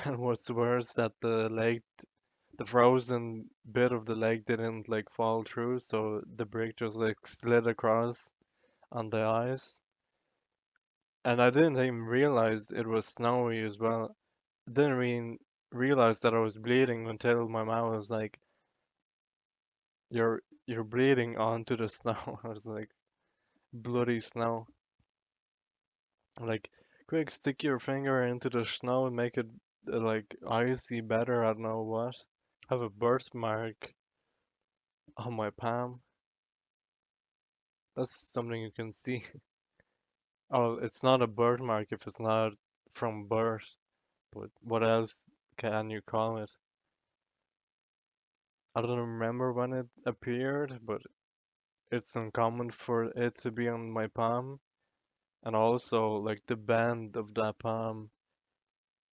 Speaker 1: And what's worse, that the frozen bit of the lake didn't like fall through, so the brick just like slid across on the ice. And I didn't even realize it was snowy as well. Didn't even realize that I was bleeding until my mom was like, "You're bleeding onto the snow." I was like, "Bloody snow!" Like, quick, stick your finger into the snow and make it like icy better. I don't know what. I have a birthmark on my palm. That's something you can see. Oh, it's not a birthmark if it's not from birth. But what else can you call it? I don't remember when it appeared, but it's uncommon for it to be on my palm. And also, like the bend of that palm,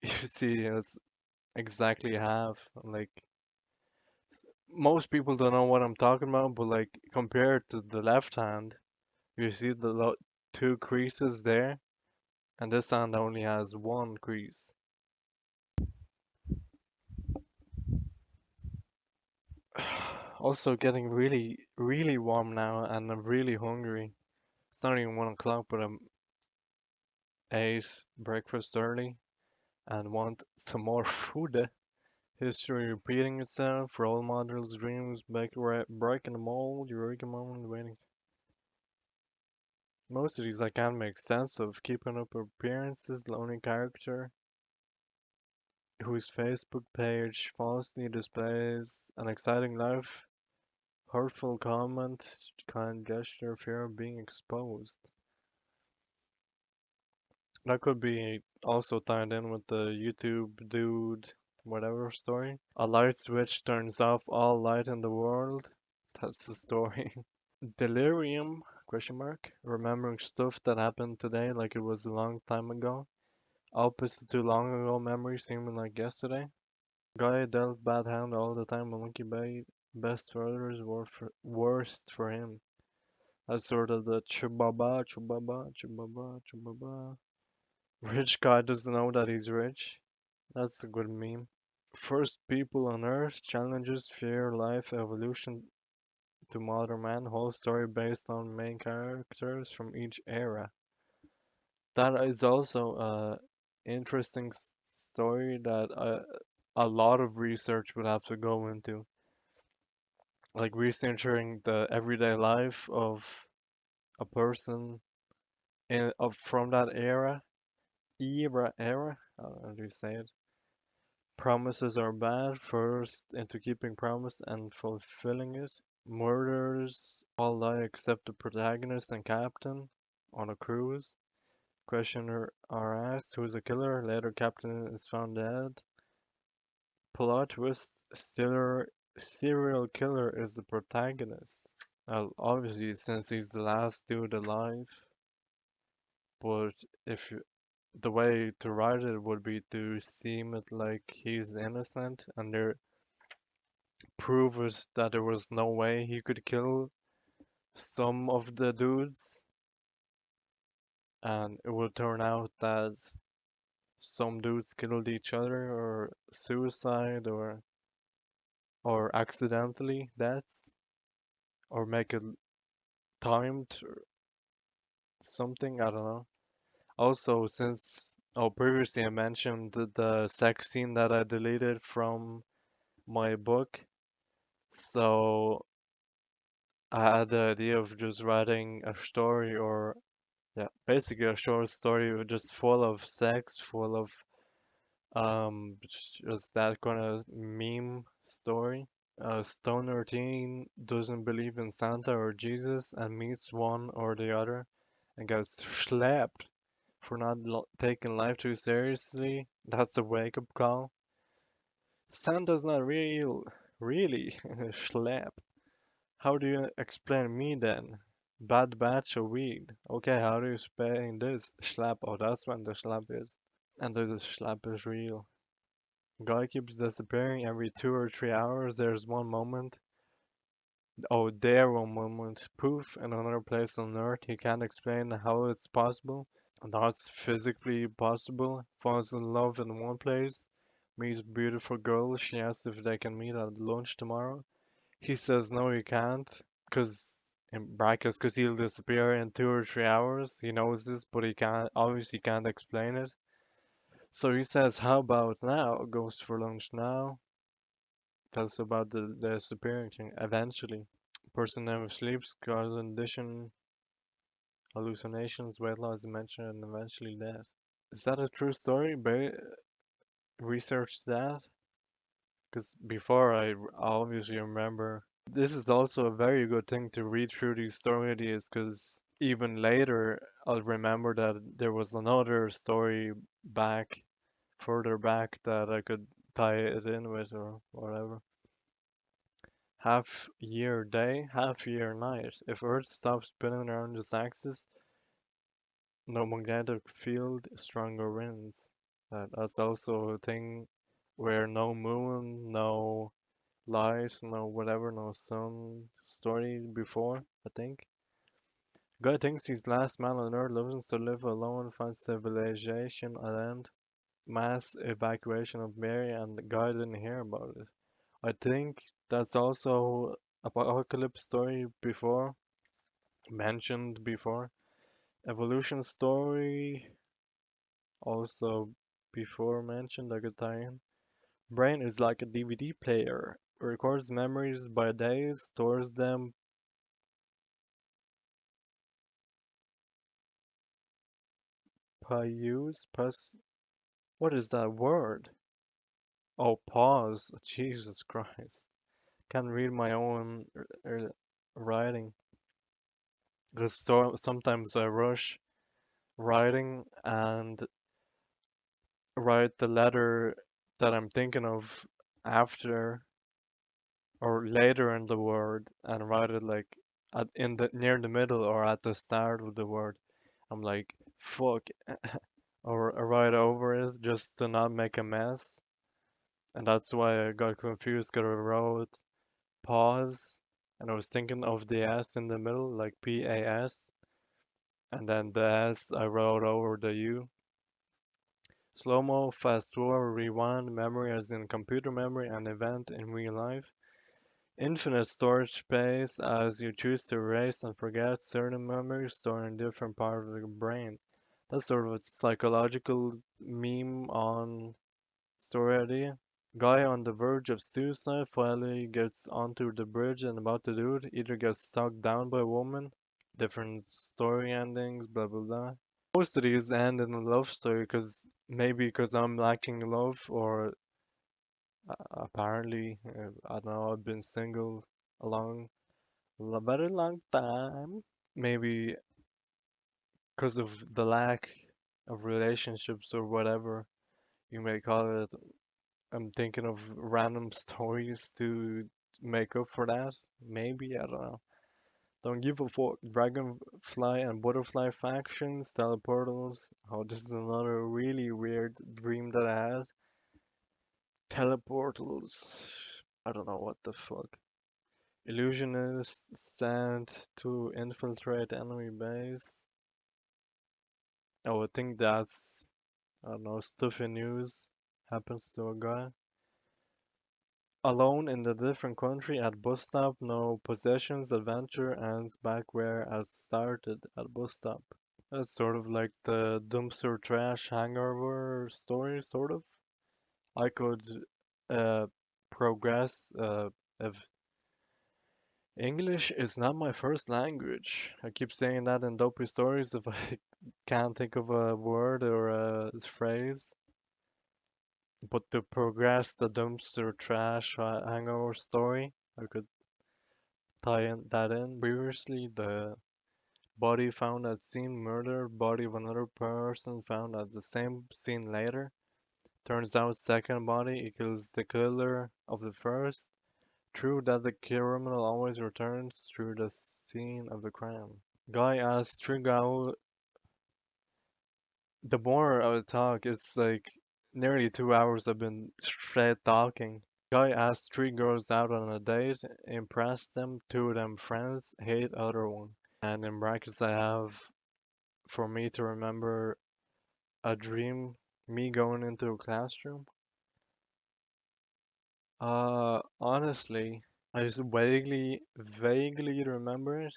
Speaker 1: you see, it's exactly half. Like, most people don't know what I'm talking about, but like compared to the left hand, you see the two creases there, and this hand only has one crease. Also getting really, really warm now, and I'm really hungry. It's not even 1 o'clock, but I'm ate breakfast early and want some more food. History repeating itself, role models, dreams, breaking the mold, eureka moment, waiting. Most of these I can't make sense of. Keeping up appearances, lonely character whose Facebook page falsely displays an exciting life, hurtful comment, kind gesture, fear of being exposed. That could be also tied in with the YouTube dude, whatever story. A light switch turns off all light in the world. That's the story. Delirium? Question mark. Remembering stuff that happened today like it was a long time ago. Opposite to long ago memory seeming like yesterday. Guy dealt bad hand all the time. A monkey bite. Best for others, worst for him. That's sort of the chubaba, chubaba, chubaba, chubaba. Rich guy doesn't know that he's rich. That's a good meme. First people on Earth, challenges, fear, life, evolution, to modern man, whole story based on main characters from each era. That is also a interesting story that a lot of research would have to go into, like researching the everyday life of a person from that era. How do you say it? Promises are bad, first into keeping promise and fulfilling it. Murders all lie except the protagonist and captain on a cruise. Questioner are asked who's the killer. Later, captain is found dead. Plot twist: serial killer is the protagonist. Obviously, since he's the last dude alive, but if you, the way to write it would be to seem it like he's innocent and there prove it that there was no way he could kill some of the dudes, and it will turn out that some dudes killed each other or suicide or accidentally deaths or make it timed or something, I don't know. Also, since previously I mentioned the sex scene that I deleted from my book, so I had the idea of just writing a story or yeah, basically a short story just full of sex, full of just that kind of meme story. A stoner teen doesn't believe in Santa or Jesus and meets one or the other and gets slapped for not taking life too seriously. That's a wake-up call. Santa's not real, really. Slap. How do you explain me then? Bad batch of weed. Okay, how do you explain this? Slap. Oh, that's when the slap is. And the slap is real. Guy keeps disappearing every 2 or 3 hours. There's one moment. Oh, there one moment. Poof, in another place on Earth. He can't explain how it's possible. That's physically possible. Falls in love in one place. Meets a beautiful girl. She asks if they can meet at lunch tomorrow. He says no, he can't. Cause in brackets, cause he'll disappear in 2 or 3 hours. He knows this, but he can't obviously can't explain it. So he says, "How about now?" Goes for lunch now. Tells about the disappearing thing. Eventually, person never sleeps, condition, hallucinations, weight loss, dementia, and eventually death. Is that a true story? Research that, because before I obviously remember. This is also a very good thing to read through these story ideas because even later I'll remember that there was another story back, further back that I could tie it in with or whatever. Half year day, half year night. If Earth stops spinning around its axis, no magnetic field, stronger winds. That's also a thing where no moon, no light, no whatever, no sun story before, I think. God thinks he's last man on Earth, lives to live alone, finds civilization at end. Mass evacuation of Mary, and the guy didn't hear about it. I think that's also apocalypse story before, mentioned before. Evolution story also before mentioned, I could tie in. Brain is like a DVD player. Records memories by days, stores them by use, plus what is that word? Oh, pause. Jesus Christ. Can't read my own writing. Because sometimes I rush writing and write the letter that I'm thinking of after or later in the word and write it like in the near the middle or at the start of the word. I'm like, fuck, or I write over it just to not make a mess. And that's why I got confused because I wrote pause and I was thinking of the S in the middle, like PAS, and then the S I wrote over the U. Slow mo, fast forward, rewind, memory as in computer memory, an event in real life. Infinite storage space as you choose to erase and forget certain memories stored in different parts of the brain. That's sort of a psychological meme on story idea. Guy on the verge of suicide finally gets onto the bridge and about to do it, either gets sucked down by a woman, different story endings, blah blah blah. Most of these end in a love story because maybe because I'm lacking love or apparently I don't know, I've been single a very long time. Maybe because of the lack of relationships or whatever you may call it. I'm thinking of random stories to make up for that. Maybe, I don't know. Don't give a fuck. Dragonfly and butterfly factions, teleportals. Oh, this is another really weird dream that I had. Teleportals. I don't know what the fuck. Illusionists sent to infiltrate enemy base. Oh, I think that's, I don't know, stuff in news happens to a guy. Alone in a different country at bus stop, no possessions, adventure ends back where I started at bus stop. That's sort of like the dumpster trash hangover story, sort of. I could uh, progress if English is not my first language. I keep saying that in dopey stories if I can't think of a word or a phrase. But to progress the dumpster trash hangover story, I could that in. Previously, the body found at scene murder, body of another person found at the same scene later. Turns out second body equals the killer of the first. True that the criminal always returns through the scene of the crime. Guy asks Trigal, the more I talk, it's like nearly 2 hours I've been straight talking. Guy asked three girls out on a date, impressed them, two of them friends, hate other one. And in brackets I have for me to remember a dream, me going into a classroom. Honestly, I just vaguely remember it.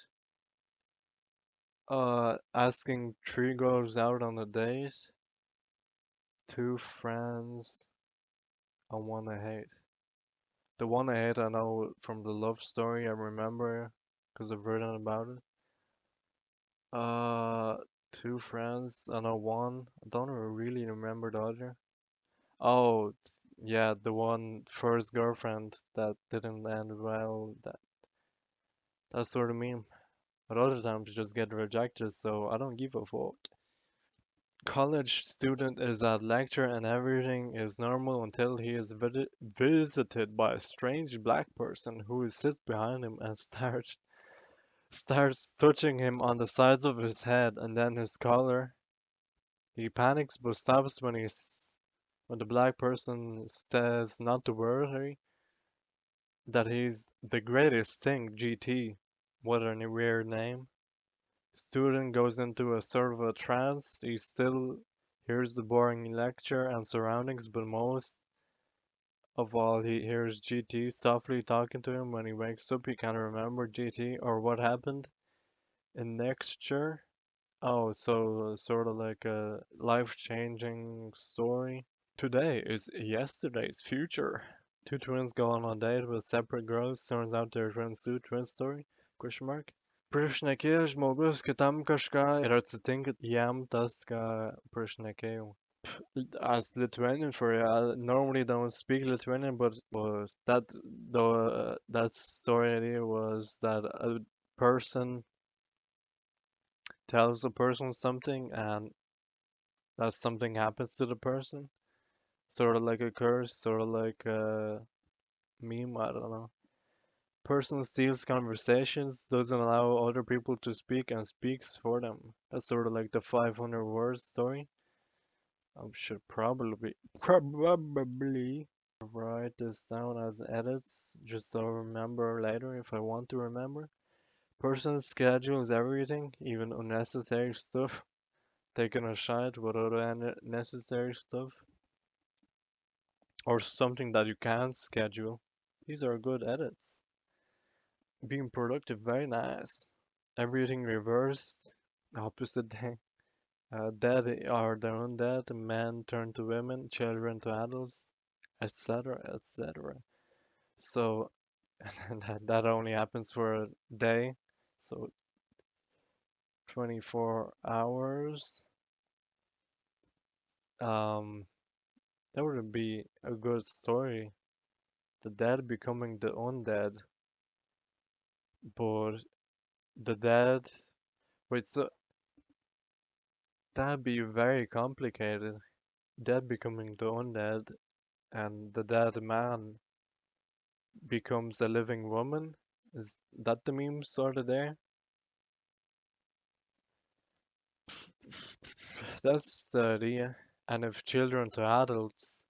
Speaker 1: Asking three girls out on a date, two friends, and one I hate. The one I hate I know from the love story I remember because I've written about it. Uh, two friends, I know one. I don't really remember the other. Oh, yeah, the one first girlfriend that didn't end well. That's sort of mean. But other times you just get rejected, so I don't give a fuck. College student is at lecture and everything is normal until he is visited by a strange black person who sits behind him and starts touching him on the sides of his head and then his collar. He panics but stops when the black person says not to worry, that he's the greatest thing, GT. What a weird name. Student goes into a sort of a trance. He still hears the boring lecture and surroundings, but most of all he hears GT softly talking to him. When he wakes up, he can't remember GT or what happened in next year. Oh, so sort of like a life-changing story. Today is yesterday's future. Two twins go on a date with separate girls. Turns out they're twins too. Twin story? Question mark. Prišnekėjo žmogus kitam kažką ir atsitinka jam tas, ką prišnekėjo. As Lithuanian for it, I normally don't speak Lithuanian, but was that the that story was that a person tells a person something and that something happens to the person, sort of like a curse, sort of like a meme. I don't know. Person steals conversations, doesn't allow other people to speak, and speaks for them. That's sort of like the 500 words story. I should probably write this down as edits, just so I remember later if I want to remember. Person schedules everything, even unnecessary stuff. Taking a shot with other unnecessary stuff, or something that you can't schedule. These are good edits. Being productive, very nice. Everything reversed, opposite day. Dead are their own dead, men turn to women, children to adults, etc., etc. So that only happens for a day, so 24 hours. Um, that would be a good story. The dead becoming the undead, but the dead. Wait, so that'd be very complicated. Dead becoming the undead, and the dead man becomes a living woman? Is that the meme sort of there? That's the idea. And if children to adults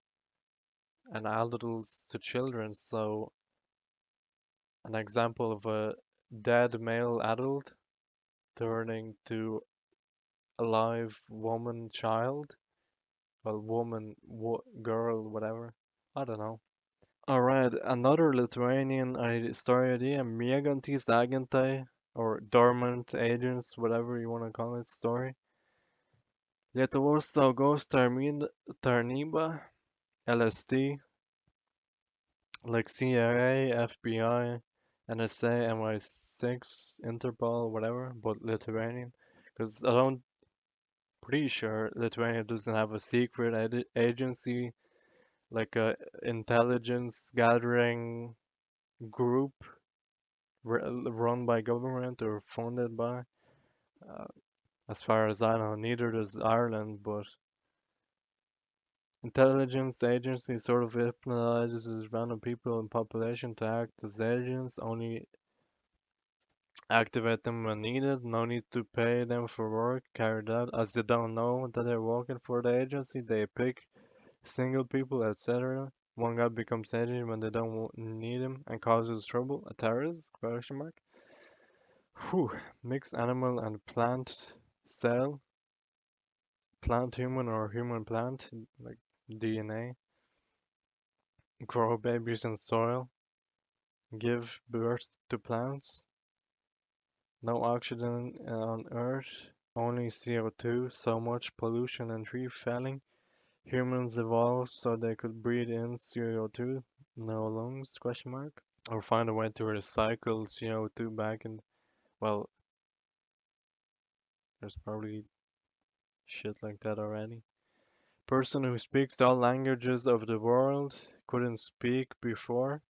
Speaker 1: and adults to children, so an example of a dead male adult turning to a live woman child, well, woman, girl, whatever. I don't know. Alright, another Lithuanian story idea, Miegantys agentai, or dormant agents, whatever you want to call it, story. Lietuvos saugos tarnyba, LST, like CIA, FBI, NSA, MI6, Interpol, whatever, but Lithuanian. Because I don't, pretty sure Lithuania doesn't have a secret agency, like a intelligence gathering group run by government or funded by. Uh, as far as I know, neither does Ireland, but intelligence agency sort of hypnotizes random people in population to act as agents, only activate them when needed, no need to pay them for work carried out, as they don't know that they're working for the agency, they pick single people, etc. One guy becomes agent when they don't need him and causes trouble, a terrorist, question mark. Whew, mixed animal and plant cell, plant human or human plant, like DNA, grow babies in soil, give birth to plants, no oxygen on Earth, only CO2, so much pollution and tree felling. Humans evolved so they could breathe in CO2, no lungs, question mark. Or find a way to recycle CO2 back in, well, there's probably shit like that already. Person who speaks all languages of the world, couldn't speak before,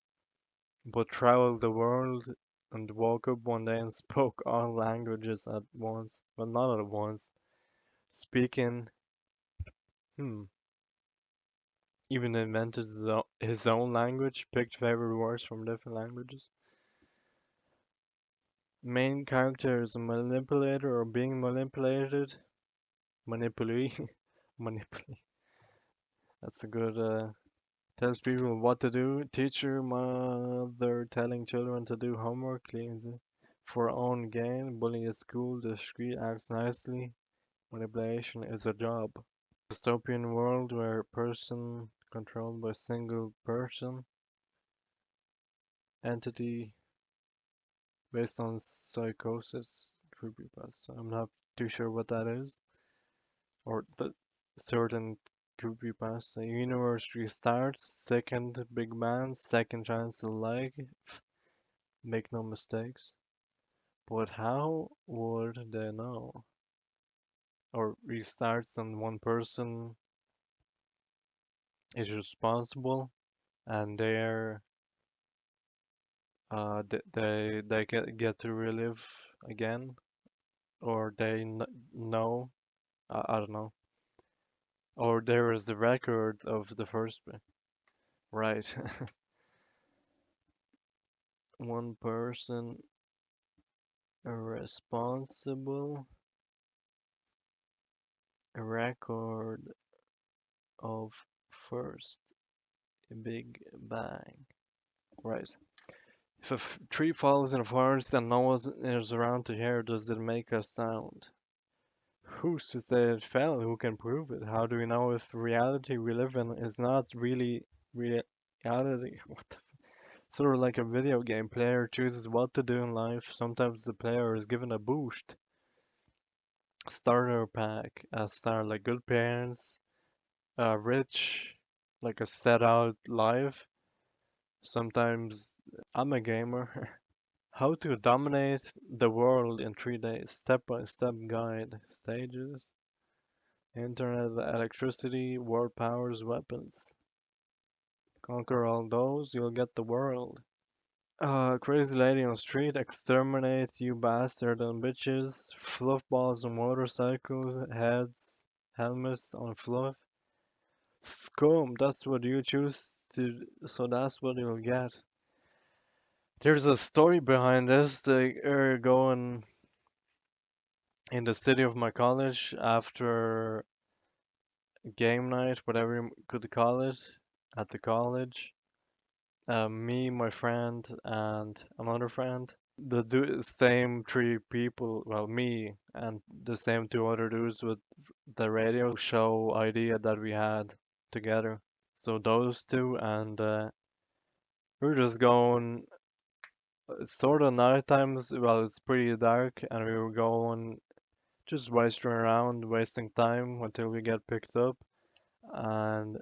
Speaker 1: but traveled the world and woke up one day and spoke all languages at once. Well, not at once. Speaking, hmm, even invented his own language, picked favorite words from different languages. Main character is a manipulator or being manipulated. Manipulate. Manipulate. That's a good, tells people what to do. Teacher, mother telling children to do homework, cleans for own gain. Bullying at school, discreet, acts nicely. Manipulation is a job. Dystopian world where person controlled by single person entity based on psychosis. Creepypasta. I'm not too sure what that is. Or the certain creepypasta. Universe restarts. Second Big Bang. Second chance to like. Make no mistakes. But how would they know? Or restarts and one person is responsible and they get to relive again, or they know, I don't know, or there is a record of the first one. Right. One person responsible, a record of first Big Bang. Right. If a tree falls in a forest and no one is around to hear, does it make a sound? Who's to say it fell? Who can prove it? How do we know if reality we live in is not really reality? What the Sort of like a video game. Player chooses what to do in life. Sometimes the player is given a boost. Starter pack, a star like good parents, rich, like a set out life. Sometimes I'm a gamer. How to dominate the world in 3 days. Step by step guide. Stages. Internet, electricity, world powers, weapons. Conquer all those, you'll get the world. Crazy lady on street, exterminate you bastard and bitches. Fluff balls on motorcycles, heads, helmets on fluff. Scum, that's what you choose to, so that's what you'll get. There's a story behind this. They are going in the city of my college after game night, whatever you could call it, at the college. Me, my friend, and another friend. Same three people, well, me and the same two other dudes with the radio show idea that we had together. So those two, and we were just going sort of night times. Well, it's pretty dark, and we were going just wasting around, wasting time until we get picked up. And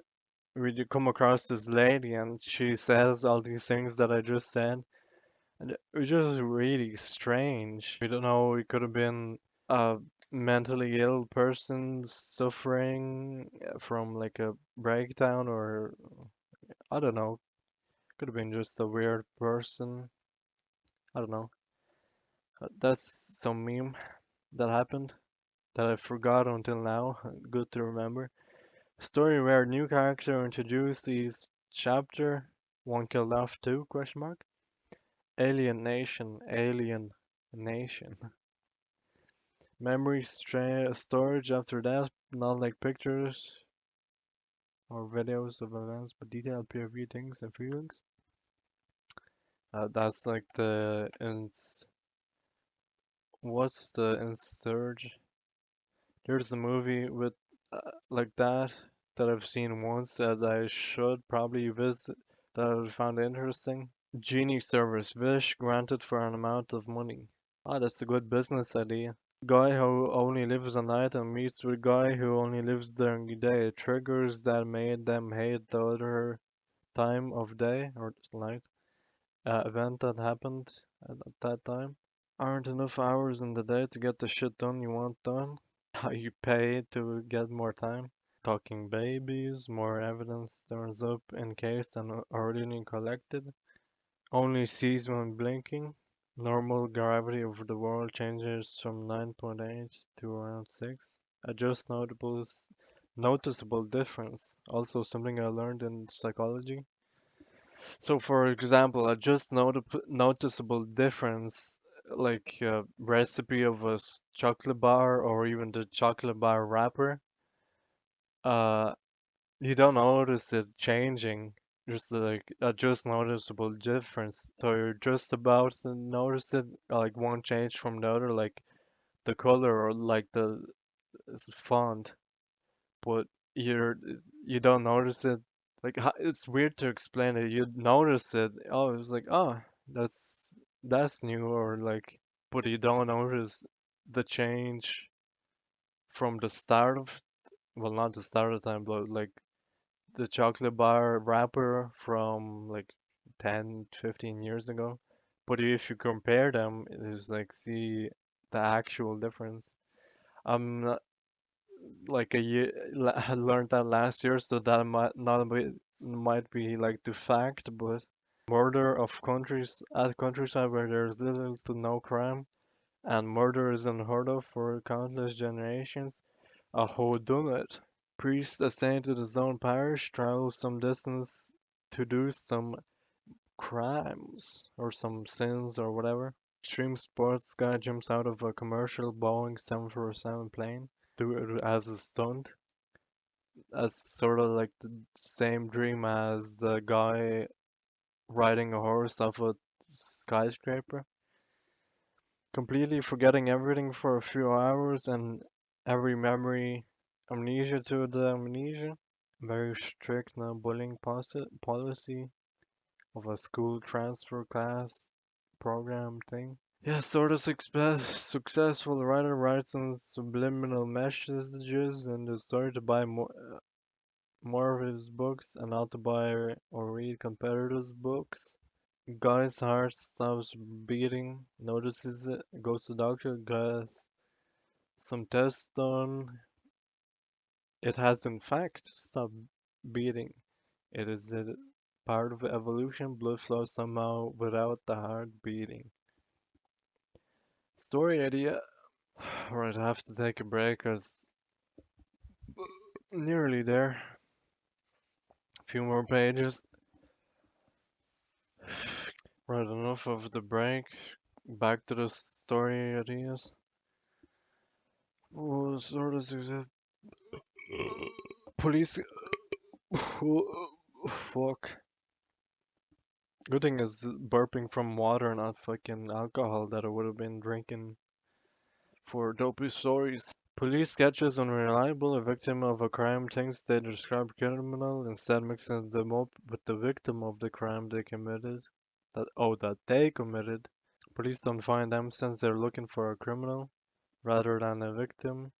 Speaker 1: we do come across this lady, and she says all these things that I just said. And it was just really strange. We don't know, it could have been a mentally ill person suffering from like a breakdown, or I don't know, could have been just a weird person. I don't know. That's some meme that happened that I forgot until now. Good to remember. Story where new character introduced each chapter. One killed off two? Question mark. Alien Nation. Alien Nation. Memory storage after that, not like pictures or videos of events, but detailed POV things and feelings. That's like the ins. What's the insurge? There's a movie with like that I've seen once that I should probably visit that I found interesting. Genie service, wish granted for an amount of money. Ah, that's a good business idea. Guy who only lives at night and meets with guy who only lives during the day. Triggers that made them hate the other time of day or night. Event that happened at that time. Aren't enough hours in the day to get the shit done you want done. How you pay to get more time. Talking babies, more evidence turns up in case than originally collected. Only sees when blinking. Normal gravity of the world changes from 9.8 to around 6. A just noticeable difference. Also something I learned in psychology. So for example, a just noticeable difference, like a recipe of a chocolate bar or even the chocolate bar wrapper, uh, you don't notice it changing. Just like a just noticeable difference. So you're just about to notice it, like one change from the other, like the color or like the font, but you're you don't notice it. Like it's weird to explain it. You notice it. Oh, it's like that's that's new, or like, but you don't notice the change from the start of, well, not the start of time, but like the chocolate bar wrapper from like 10, 15 years ago. But if you compare them, it's like see the actual difference. I'm not, like a year, I learned that last year, so that might be like the fact, but murder of countries at countryside where there's little to no crime and murder is unheard of for countless generations. A whodunit. Priest assigned to his own parish travels some distance to do some crimes or some sins or whatever. Extreme sports guy jumps out of a commercial Boeing 747 plane, do it as a stunt, as sort of like the same dream as the guy riding a horse off a skyscraper. Completely forgetting everything for a few hours and every memory amnesia to the amnesia. Very strict no bullying policy. of a school transfer class program thing. Yeah, sort of successful writer writes some subliminal messages in the story to buy more of his books and not to buy or read competitors' books. Guy's heart stops beating, notices it, goes to doctor, gets some tests done. It has in fact stopped beating. It is a part of evolution. Blood flows somehow without the heart beating. Story idea. Right, I have to take a break as nearly there. A few more pages. Right, enough of the break. Back to the story ideas. Oh, sort of police. Fuck. Good thing is burping from water, not fucking alcohol that I would have been drinking for dopey stories. Police sketches unreliable. A victim of a crime thinks they describe criminal, instead mixing them up with the victim of the crime they committed. That they committed. Police don't find them since they're looking for a criminal rather than a victim.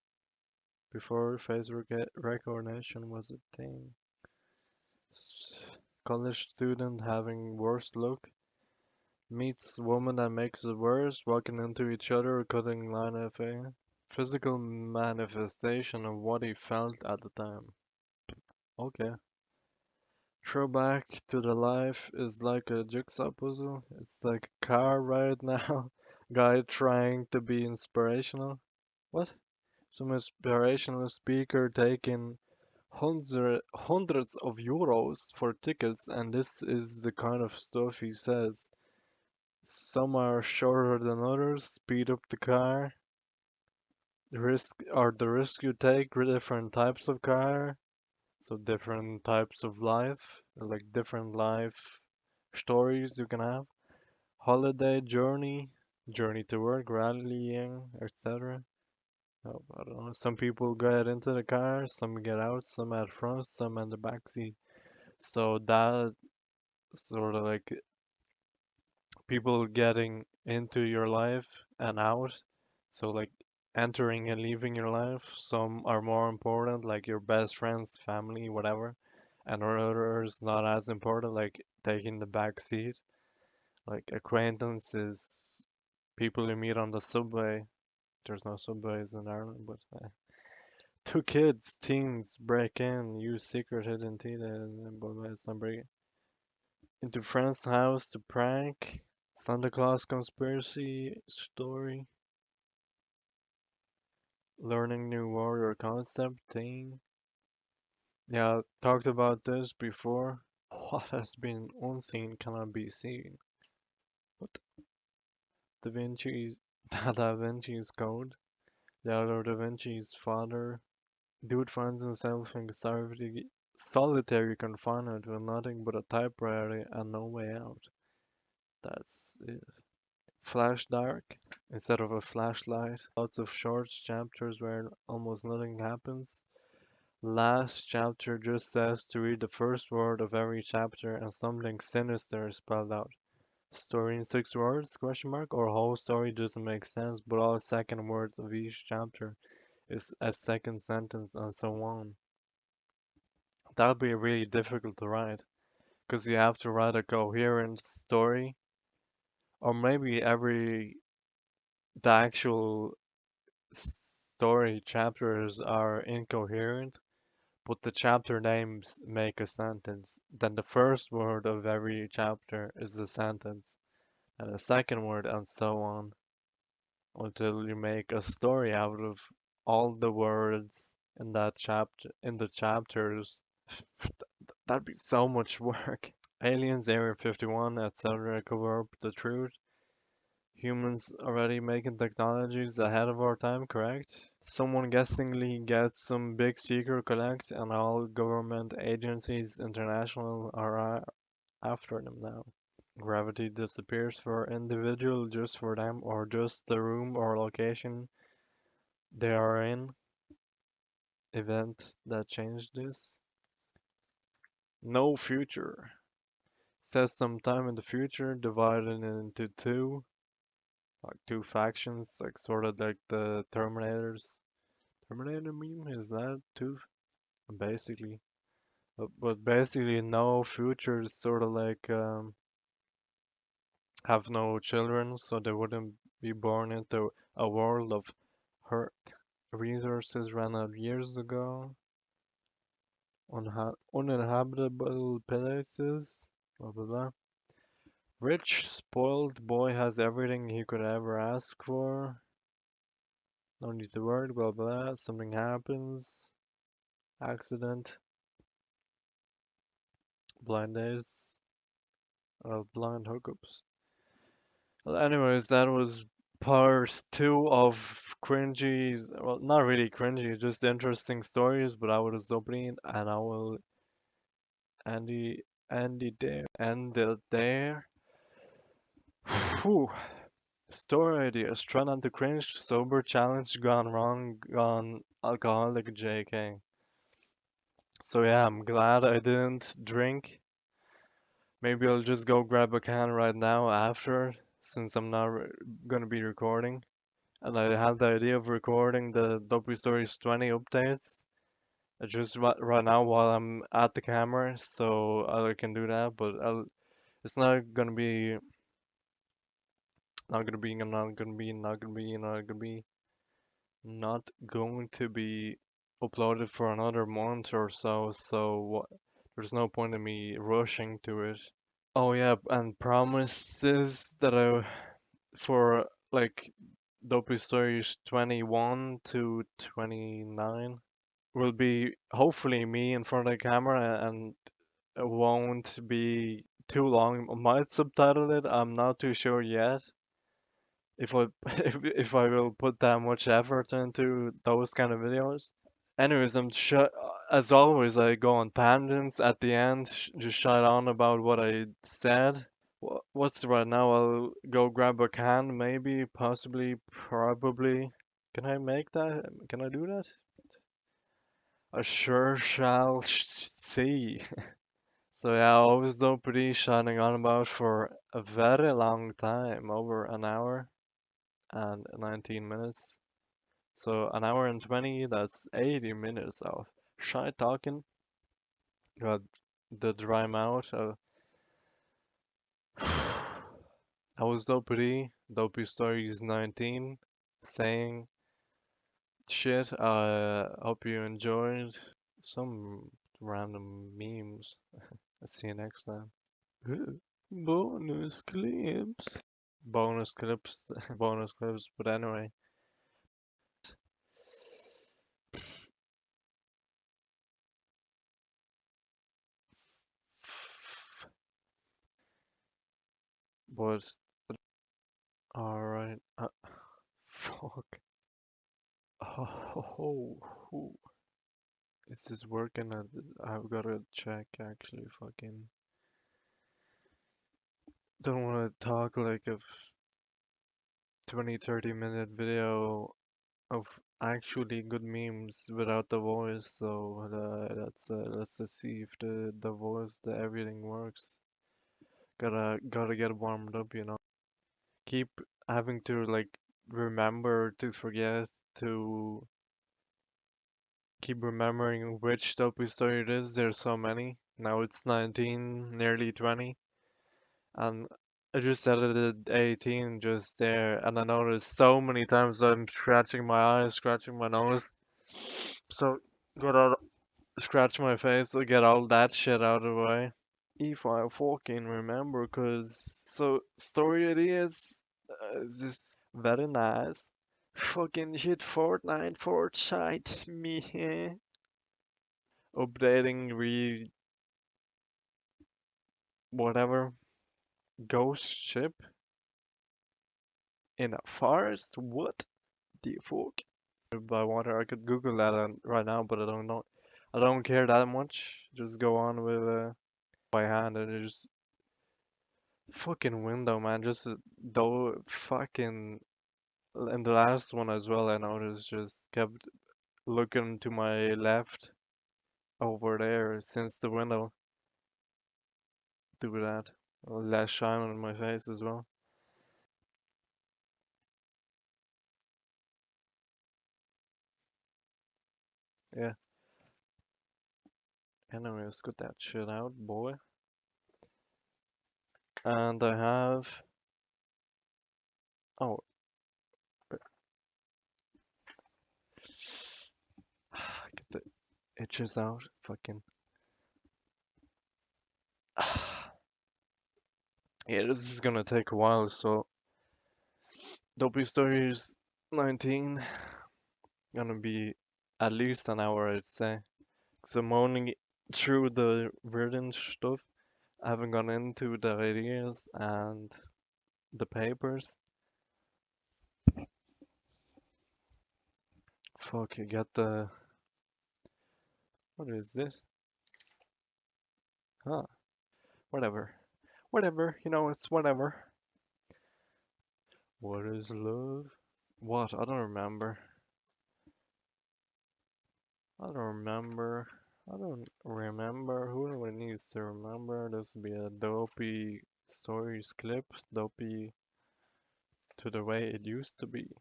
Speaker 1: Before face recognition was a thing. College student having worst look meets woman that makes it worse, walking into each other, cutting line FA. Physical manifestation of what he felt at the time. Okay. Throwback to the life is like a jigsaw puzzle. It's like a car right now. Guy trying to be inspirational. What? Some inspirational speaker taking hundreds of euros for tickets, and this is the kind of stuff he says. Some are shorter than others, speed up the car. The risk you take with different types of car, so different types of life, like different life stories you can have. Holiday journey to work, rallying, etc. Oh, I don't know. Some people get into the car, some get out, some at front, some in the back seat. So that sort of like people getting into your life and out. So like entering and leaving your life. Some are more important, like your best friends, family, whatever. And others not as important, like taking the back seat. Like acquaintances, people you meet on the subway. There's no subways in Ireland, but two kids, teens break in, use secret hidden teeth, and some break into friend's house to prank. Santa Claus conspiracy story. Learning new warrior concept thing. Yeah, talked about this before. What has been unseen cannot be seen. What? Da Vinci's Da Vinci's Code. Leonardo da Vinci's father. Dude finds himself in solitary confinement with nothing but a typewriter and no way out. That's it. Flash dark instead of a flashlight. Lots of short chapters where almost nothing happens. Last chapter just says to read the first word of every chapter and something sinister is spelled out. Story in 6 words? Question mark. Or whole story doesn't make sense, but all second words of each chapter is a second sentence and so on. That would be really difficult to write because you have to write a coherent story, or maybe the actual story chapters are incoherent, but the chapter names make a sentence. Then the first word of every chapter is the sentence, and the second word, and so on, until you make a story out of all the words in that chapter, in the chapters. That'd be so much work. Aliens, Area 51, etc. cover up the truth. Humans already making technologies ahead of our time, correct? Someone guessingly gets some big secret collect, and all government agencies international are after them now. Gravity disappears for individual just for them, or just the room or location they are in. Event that changed this. No future. Says sometime in the future, divided into two, like two factions, like sort of like the Terminators. Terminator meme, is that two? Basically. But basically no future is sort of like have no children, so they wouldn't be born into a world of her resources ran out years ago. Uninhabitable places, blah blah blah. Rich, spoiled boy has everything he could ever ask for. No need to worry, blah blah. Something happens. Accident. Blind days. Blind hookups. Well, anyways, that was part two of cringy. Well, not really cringy, just interesting stories. But I was opening, and I will Andy end it there. Whew. Story ideas. Try not to cringe. Sober challenge gone wrong. Gone alcoholic. JK. So yeah, I'm glad I didn't drink. Maybe I'll just go grab a can right now after, since I'm not gonna be recording. And I had the idea of recording the Dopey Stories 20 updates just right now while I'm at the camera, so I can do that. But it's not going to be uploaded for another month or so. So there's no point in me rushing to it. Oh yeah, and promises that I for like Dopey Stories 21 to 29 will be hopefully me in front of the camera, and it won't be too long. I might subtitle it. I'm not too sure yet if I if I will put that much effort into those kind of videos. Anyways, as always, I go on tangents at the end, just shut on about what I said. What's right now? I'll go grab a can, maybe, possibly, probably. Can I make that? Can I do that? I sure shall see. So yeah, I was though pretty shining on about for a very long time, over an hour and 19 minutes. So an hour and 20, that's 80 minutes of shy talking. Got the dry mouth. I was Dopey, Dopey Stories 19, saying shit. I hope you enjoyed some random memes. I'll see you next time. Bonus clips. Bonus clips. Bonus clips. But anyway. But alright. Fuck. Oh, oh. Is this working? I've gotta check actually. Fucking. Don't wanna talk like a 20-30 minute video of actually good memes without the voice. So let's just see if the voice, the everything works. Gotta get warmed up. Keep having to like remember to forget to keep remembering which Dopey story it is. There's so many. Now it's 19, nearly 20, and I just edited 18 just there, and I noticed so many times I'm scratching my eyes, scratching my nose. So gotta scratch my face to get all that shit out of the way. If I fucking remember, cause so story ideas is just very nice. Fucking shit, Fortnite, me. Updating, whatever. Ghost ship in a forest? What the fuck? By water, I could Google that right now, but I don't know. I don't care that much. Just go on with by hand and it just fucking window, man. Just though fucking in the last one as well, I noticed just kept looking to my left over there since the window. do that. Less shine on my face as well. Yeah. Anyways, got that shit out, boy. And I have. Oh, get the itches out. Fucking. Yeah, this is gonna take a while, so Dopey Stories 19 gonna be at least an hour, I'd say. So I'm only through the written stuff. I haven't gone into the ideas and the papers. Fuck, you get the. What is this? Huh, whatever. Whatever, it's whatever. What is love? What? I don't remember. I don't remember. I don't remember. Who needs to remember? This will be a dopey stories clip. Dopey to the way it used to be.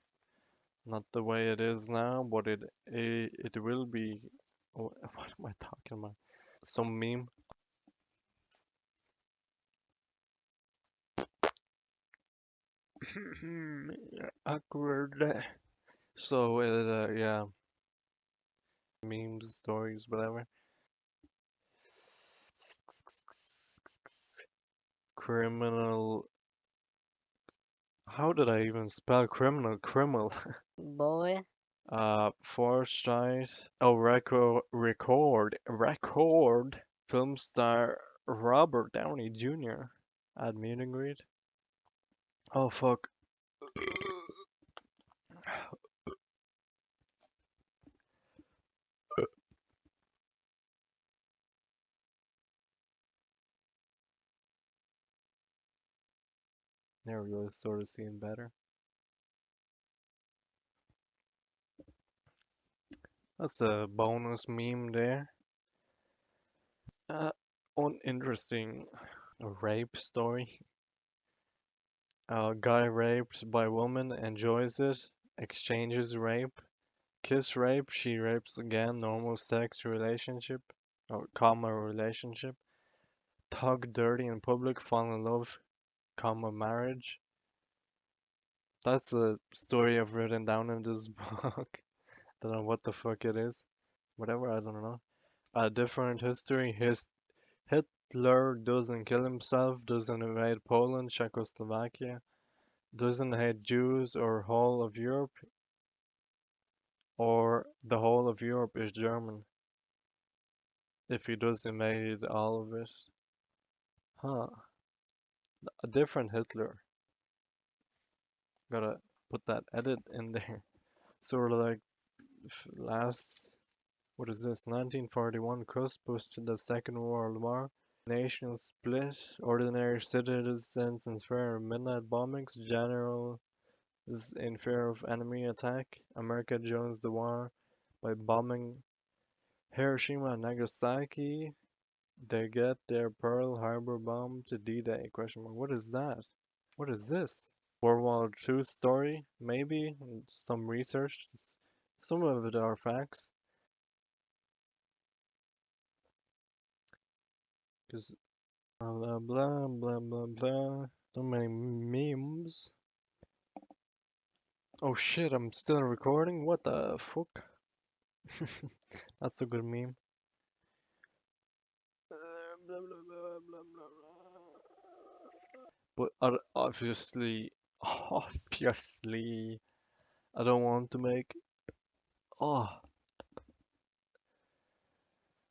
Speaker 1: Not the way it is now, but it will be. Oh, what am I talking about? Some meme. Awkward. So yeah, memes, stories, whatever. Criminal. How did I even spell criminal? Criminal.
Speaker 2: Boy,
Speaker 1: Fortnite. Oh, record. Film star Robert Downey Jr. at meet and greet. Oh fuck. There we go. Sort of seeing better. That's a bonus meme there. Uh, uninteresting rape story. A guy raped by woman enjoys it, exchanges rape, kiss rape, she rapes again, normal sex relationship, or comma relationship, talk dirty in public, fall in love, comma marriage. That's the story I've written down in this book. Don't know what the fuck it is. Whatever, I don't know. A different history. Hitler doesn't kill himself, doesn't invade Poland, Czechoslovakia, doesn't hate Jews or whole of Europe, or the whole of Europe is German. If he does invade all of it. Huh. A different Hitler. Gotta put that edit in there. Sort of like last, what is this? 1941 crust pushed to the Second World War. Nation split. Ordinary citizens in fear of midnight bombings. General is in fear of enemy attack. America joins the war by bombing Hiroshima and Nagasaki. They get their Pearl Harbor bomb to D-Day? Question mark. What is that? What is this? World War II story? Maybe some research. Some of it are facts. Cause blah blah blah blah blah. So many memes. Oh shit! I'm still recording. What the fuck? That's a good meme. But obviously, obviously, I don't want to make. Oh,